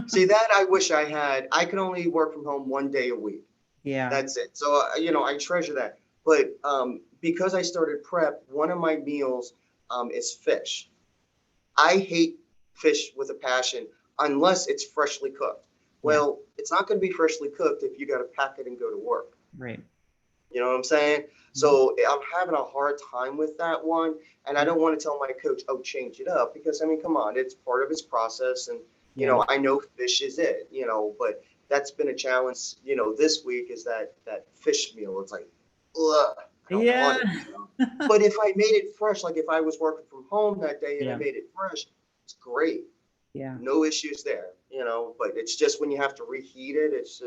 See, that I wish I had. I can only work from home 1 day a week. Yeah. That's it. So, I treasure that. But because I started prep, one of my meals is fish. I hate fish with a passion unless it's freshly cooked. Yeah. Well, it's not going to be freshly cooked if you got to pack it and go to work. Right. You know what I'm saying? Mhm. So I'm having a hard time with that one. And I Yeah. don't want to tell my coach, oh, change it up because I mean, come on, it's part of his process. And, Yeah. I know fish is it, but that's been a challenge, this week is that fish meal. It's like, ugh, I don't Yeah. want it. But if I made it fresh, like if I was working from home that day and I Yeah. made it fresh, it's great. Yeah. No issues there, but it's just when you have to reheat it, Yeah. It's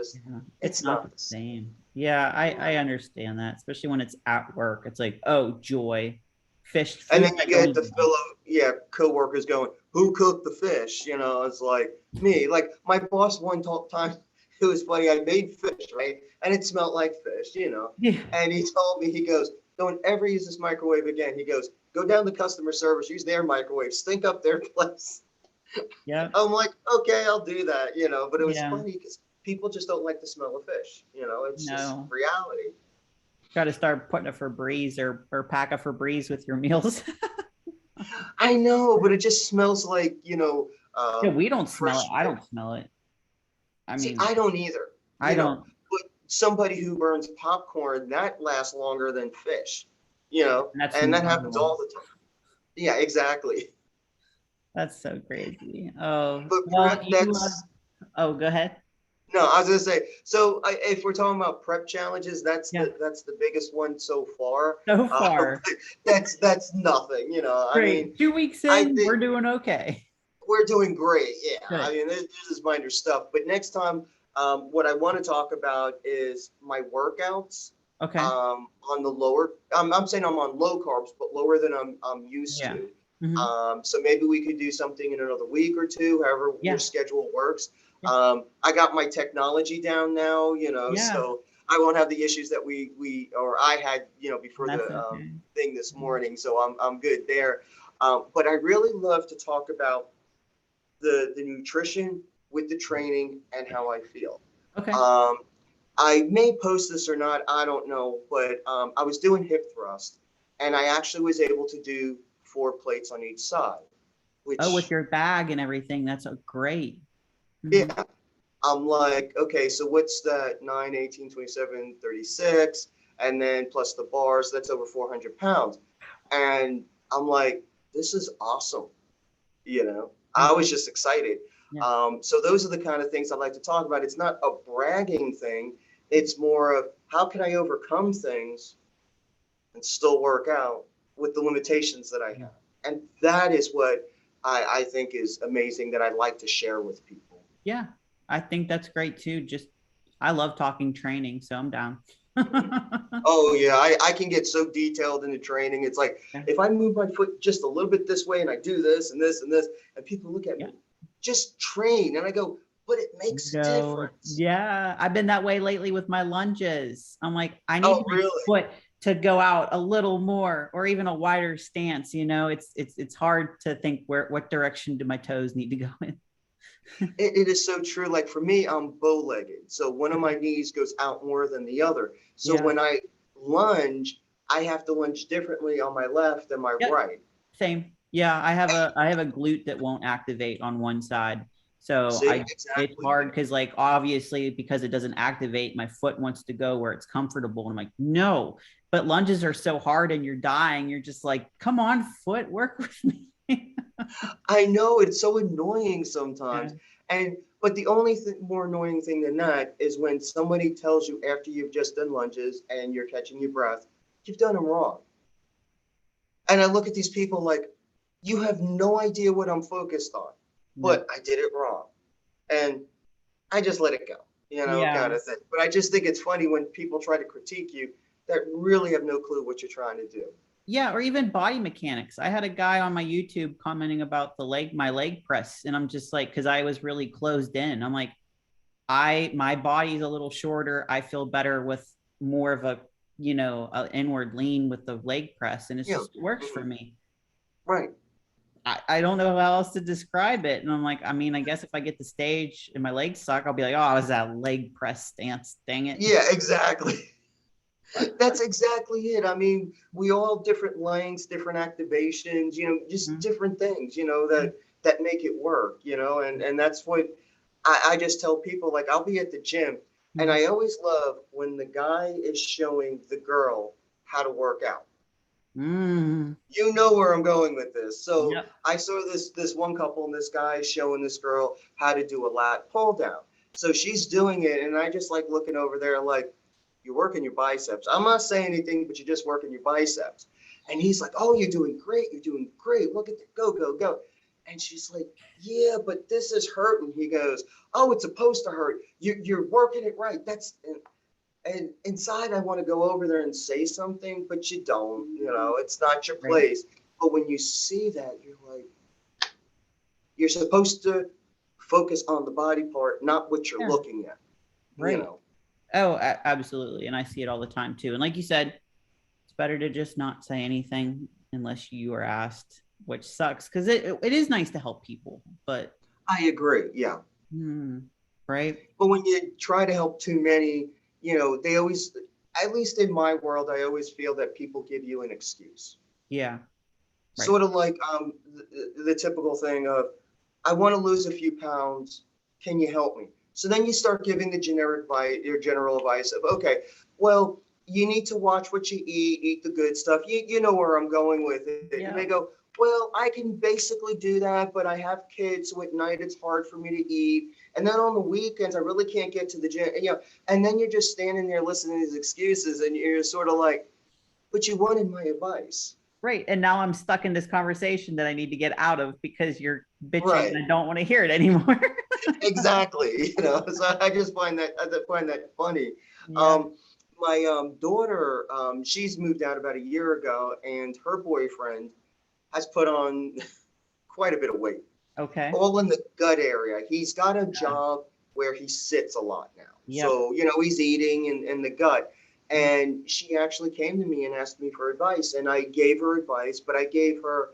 it's not not the the same. same. Yeah, I Yeah. understand that, especially when it's at work. It's like, oh, joy. Fish And food then you I don't get the even like. fellow, yeah, coworkers going, "Who cooked the fish?" It's like me. Like my boss one time, it was funny. I made fish, right, and it smelled like fish. Yeah. And he told me, he goes, "Don't ever use this microwave again." He goes, "Go down to customer service, use their microwave, stink up their place." Yeah. I'm like, "Okay, I'll do that." But it was Yeah. funny because people just don't like the smell of fish. It's just No. reality. Got to start putting a Febreze or pack a Febreze with your meals. I know, but it just smells like Yeah, we don't smell it. fresh I fish. don't smell it. I See, mean, I don't either, I don't. but somebody who burns popcorn, that lasts longer than fish, And that's and that happens all normal. the time. Yeah, exactly. That's so crazy. Oh, But well, prep, you, that's oh, go ahead. No, I was gonna say. So if we're talking about prep challenges, Yeah. that's the biggest one so far. So Uh, far. that's nothing. I mean, Great. 2 weeks I in, think we're doing okay. we're doing great. Yeah, I Good. mean, this is minor stuff. But next time, what I want to talk about is my workouts. Okay. On the lower, I'm saying I'm on low carbs, but lower than I'm used Yeah. to. Hmm. So maybe we could do something in another week or two, however your Yeah. schedule works. Yeah. I got my technology down now, Yeah. so I won't have the issues that we or I had, before That's the okay. thing this Mhm. morning. So I'm good there. But I really love to talk about the nutrition with the training and how I feel. Okay. Um, I may post this or not, I don't know, but I was doing hip thrust, and I actually was able to do 4 plates on each side, Oh, with which, your bag and everything. That's a great. Hmm. yeah, I'm like, okay, so what's that? 9, 18, 27, 36, and then plus the bars, that's over 400 pounds. And I'm like, this is awesome. I Hmm. was just excited. Yeah. So those are the kind of things I like to talk about. It's not a bragging thing. It's more of how can I overcome things and still work out with the limitations that I Yeah. have. And that is what I think is amazing that I'd like to share with people. Yeah. I think that's great too. Just, I love talking training, so I'm down. Oh yeah, I can get so detailed in the training. It's like Yeah. if I move my foot just a little bit this way and I do this and this and this, and people look at Yeah. me, just train. And I go, but it makes a No, difference. yeah, I've been that way lately with my lunges. I'm like, I need Oh, my really? foot to go out a little more or even a wider stance. It's hard to think what direction do my toes need to go in. It is so true. Like for me, I'm bow-legged. So one of my knees goes out more than the other. So Yeah. when I lunge, I have to lunge differently on my left and my Yep. right. Same. Yeah, I have a glute that won't activate on one side. So See, I it's exactly. hard because like obviously because it doesn't activate, my foot wants to go where it's comfortable. And I'm like, no, but lunges are so hard and you're dying. You're just like, come on, foot, work with me. I know it's so annoying Yeah. sometimes. But the only more annoying thing than that is when somebody tells you after you've just done lunges and you're catching your breath, you've done them wrong. And I look at these people like, you have no idea what I'm focused on, No. but I did it wrong. And I just let it go, kind Yeah. of thing. But I just think it's funny when people try to critique you that really have no clue what you're trying to do. Yeah, or even body mechanics. I had a guy on my YouTube commenting about my leg press, and I'm just like, because I was really closed in. I'm like, my body's a little shorter. I feel better with more of a inward lean with the leg press, and it's Yeah. just works for Mhm. me. Right. I don't know how else to describe it. And I'm like, I mean, I guess if I get the stage and my legs suck, I'll be like, oh, I was that leg press stance. Dang it. Yeah, exactly. That's exactly it. I mean, we all different lengths, different activations, just Mhm. different things, Yeah. that make it work, and that's what I just tell people. Like I'll be at the gym and Mhm. I always love when the guy is showing the girl how to work out. Mm. You know where I'm going with this. So Yep. I saw this one couple and this guy is showing this girl how to do a lat pull down. So she's doing it, and I just like looking over there like, you're working your biceps. I'm not saying anything, but you're just working your biceps. And he's like, oh, you're doing great. You're doing great. Look at that. Go, go, go. And she's like, yeah, but this is hurting. He goes, oh, it's supposed to hurt. You're working it right. And inside I want to go over there and say something, but you don't. It's not your Right. place. But when you see that, you're like, you're supposed to focus on the body part, not what you're Yeah. looking at. You Right. know. Oh, absolutely. And I see it all the time too. And like you said, it's better to just not say anything unless you are asked, which sucks because it is nice to help people, but I agree. Yeah. right? But when you try to help too many, they always, at least in my world, I always feel that people give you an excuse. Yeah, right. Sort of like the typical thing of, I want to lose a few pounds. Can you help me? So then you start giving the generic advice, your general advice of, okay, well, you need to watch what you eat the good stuff. You know where I'm going with it. And Yeah. they go, well, I can basically do that, but I have kids, so at night it's hard for me to eat. And then on the weekends, I really can't get to the gym. And then you're just standing there listening to these excuses, and you're sort of like, but you wanted my advice. Right. And now I'm stuck in this conversation that I need to get out of because you're bitching Right. and I don't want to hear it anymore. Exactly. So I just find that funny. Yeah. Um, my daughter, she's moved out about a year ago, and her boyfriend has put on quite a bit of weight, Okay. all in the gut area. He's got a Yeah. job where he sits a lot now. Yep. So, he's eating in the gut. And she actually came to me and asked me for advice. And I gave her advice, but I gave her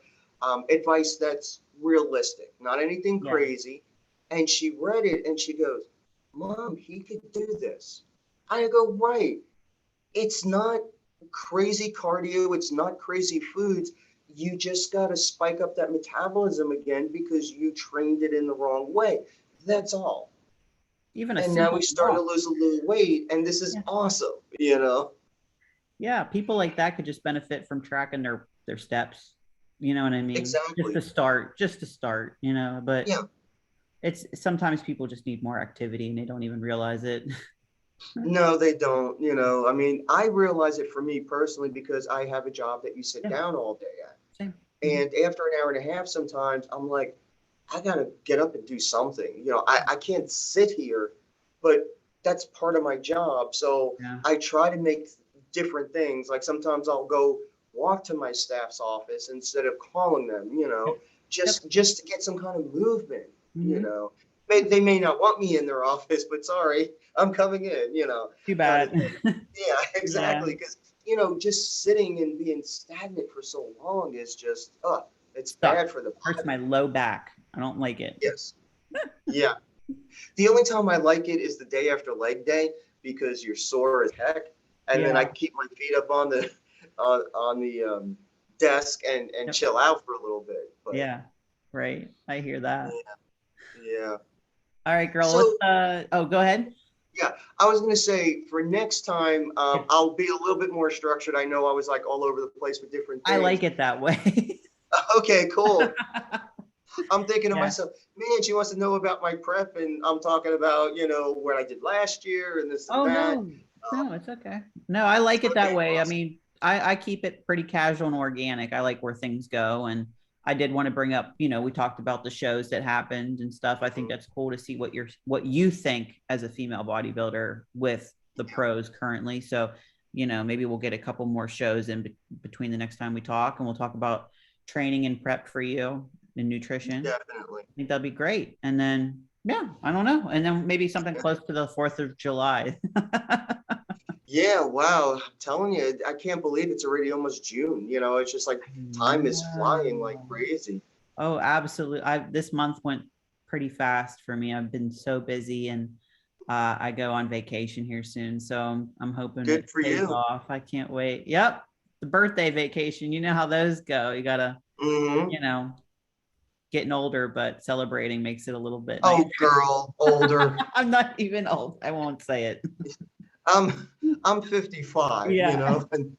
advice that's realistic, not anything Yeah. crazy. And she read it and she goes, Mom, he could do this. I go, right. It's not crazy cardio, it's not crazy foods. You just got to spike up that metabolism again because you trained it in the wrong way. That's all. Even a And now simple he's starting to walk. lose a little weight, and this is Yeah. awesome. Yeah. People like that could just benefit from tracking their steps. You know what I mean? Exactly. Just to start, but Yeah. it's sometimes people just need more activity and they don't even realize it. No, they don't. I mean, I realize it for me personally because I have a job that you sit Yeah. down all day at. Same. And after an hour and a half, sometimes I'm like, I gotta get up and do something. I can't sit here, but that's part of my job. So Yeah. I try to make different things. Like sometimes I'll go walk to my staff's office instead of calling them, Yep. just to get some kind of movement, you Hmm. know. They may not want me in their office, but sorry, I'm coming in, Too kind of bad. thing. Yeah, Yeah. exactly. Because, just sitting and being stagnant for so long is just, it's Sucks. bad for the Hurts body. my low back. I don't like it. Yes. Yeah. The only time I like it is the day after leg day because you're sore as heck. And then I Yeah. keep my feet up on the desk and Yep. chill out for a little bit. But Yeah. Right. I hear that. yeah, yeah. All right, girl. Let's So oh, go ahead. yeah, I was gonna say for next time, Yeah. I'll be a little bit more structured. I know I was like all over the place with different I things. like it that way. Okay, cool. I'm thinking to Yeah. myself, man, she wants to know about my prep, and I'm talking about, what I did last year and this and Oh that. no. No, it's okay. No, I like it that Okay, way. I awesome. mean, I keep it pretty casual and organic. I like where things go. And I did want to bring up, we talked about the shows that happened and stuff. I think Mhm. that's cool to see what you think as a female bodybuilder with the pros currently. So, maybe we'll get a couple more shows in between the next time we talk, and we'll talk about training and prep for you and nutrition. Definitely. I think that'd be great. And then, yeah, I don't know. And then maybe something close to the 4th of July. Yeah, wow. I'm telling you, I can't believe it's already almost June. It's just like time is flying like No. crazy. Oh, absolutely. This month went pretty fast for me. I've been so busy, and I go on vacation here soon. So I'm hoping Good it for pays you. off. I can't wait. Yep. The birthday vacation. You know how those go. You gotta, Hmm. you know, getting older, but celebrating makes it a little bit nicer. Oh, girl, older. I'm not even old. I won't say it. I'm I'm 55, Yeah. and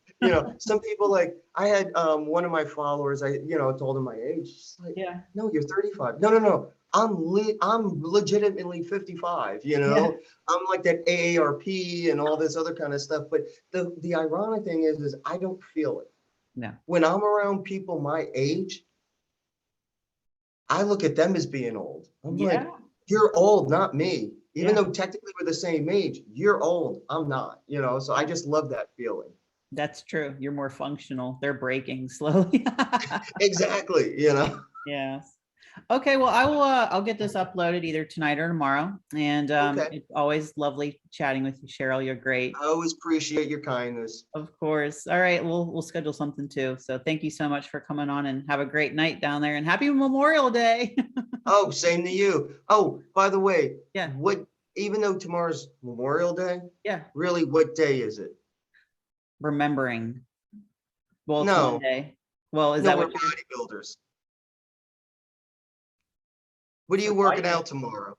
some people like I had one of my followers, I told him my age. She's like, Yeah. no, you're 35. No, no, no. I'm legitimately 55, Yeah. I'm like that AARP and all this other kind of stuff. But the ironic thing is I don't feel it. No. When I'm around people my age, I look at them as being old. I'm like, Yeah. you're old, not me. Even Yeah. though technically we're the same age, you're old. I'm not. So I just love that feeling. That's true. You're more functional. They're breaking slowly. Exactly. Yes. Okay, well, I'll get this uploaded either tonight or tomorrow. And Okay. it's always lovely chatting with you, Cheryl. You're great. I always appreciate your kindness. Of course. All right, we'll schedule something too. So thank you so much for coming on, and have a great night down there, and happy Memorial Day. Oh, same to you. Oh, by the way, Yeah. even though tomorrow's Memorial Day, Yeah. really, what day is it? Remembering. Well, it's No, Monday. Well, is no, that we're what you're bodybuilders. What are for you working bodybuilding? out tomorrow?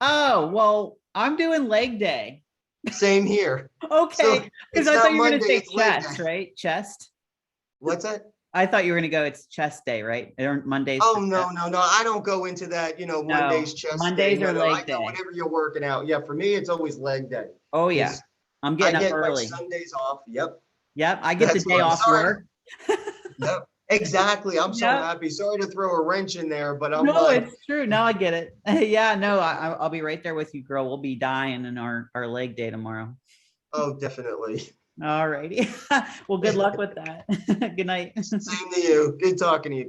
Oh, well, I'm doing leg day. Same here. So Okay, because it's I thought not you were gonna Monday, say it's leg chest, day. right? Chest. What's that? I thought you were gonna go. It's chest day, right? Aren't Mondays Oh for no, chest? no, no. I don't go into that, Monday's No, chest day. Mondays No, are no. I leg go day. whenever you're working out. Yeah, for me, it's always leg day. Oh yeah, Because I'm I getting up get like early. Sundays off. Yep. Yep, I get the That's day fun. off Sorry. work. Yep. Exactly. I'm so Yep. happy. Sorry to throw a wrench in there, but I'm No, like, it's true. No, I get it. Yeah, no, I'll be right there with you, girl. We'll be dying in our leg day tomorrow. oh, definitely. All righty. Well, good luck with that. Good night. Same to you. Good talking to you.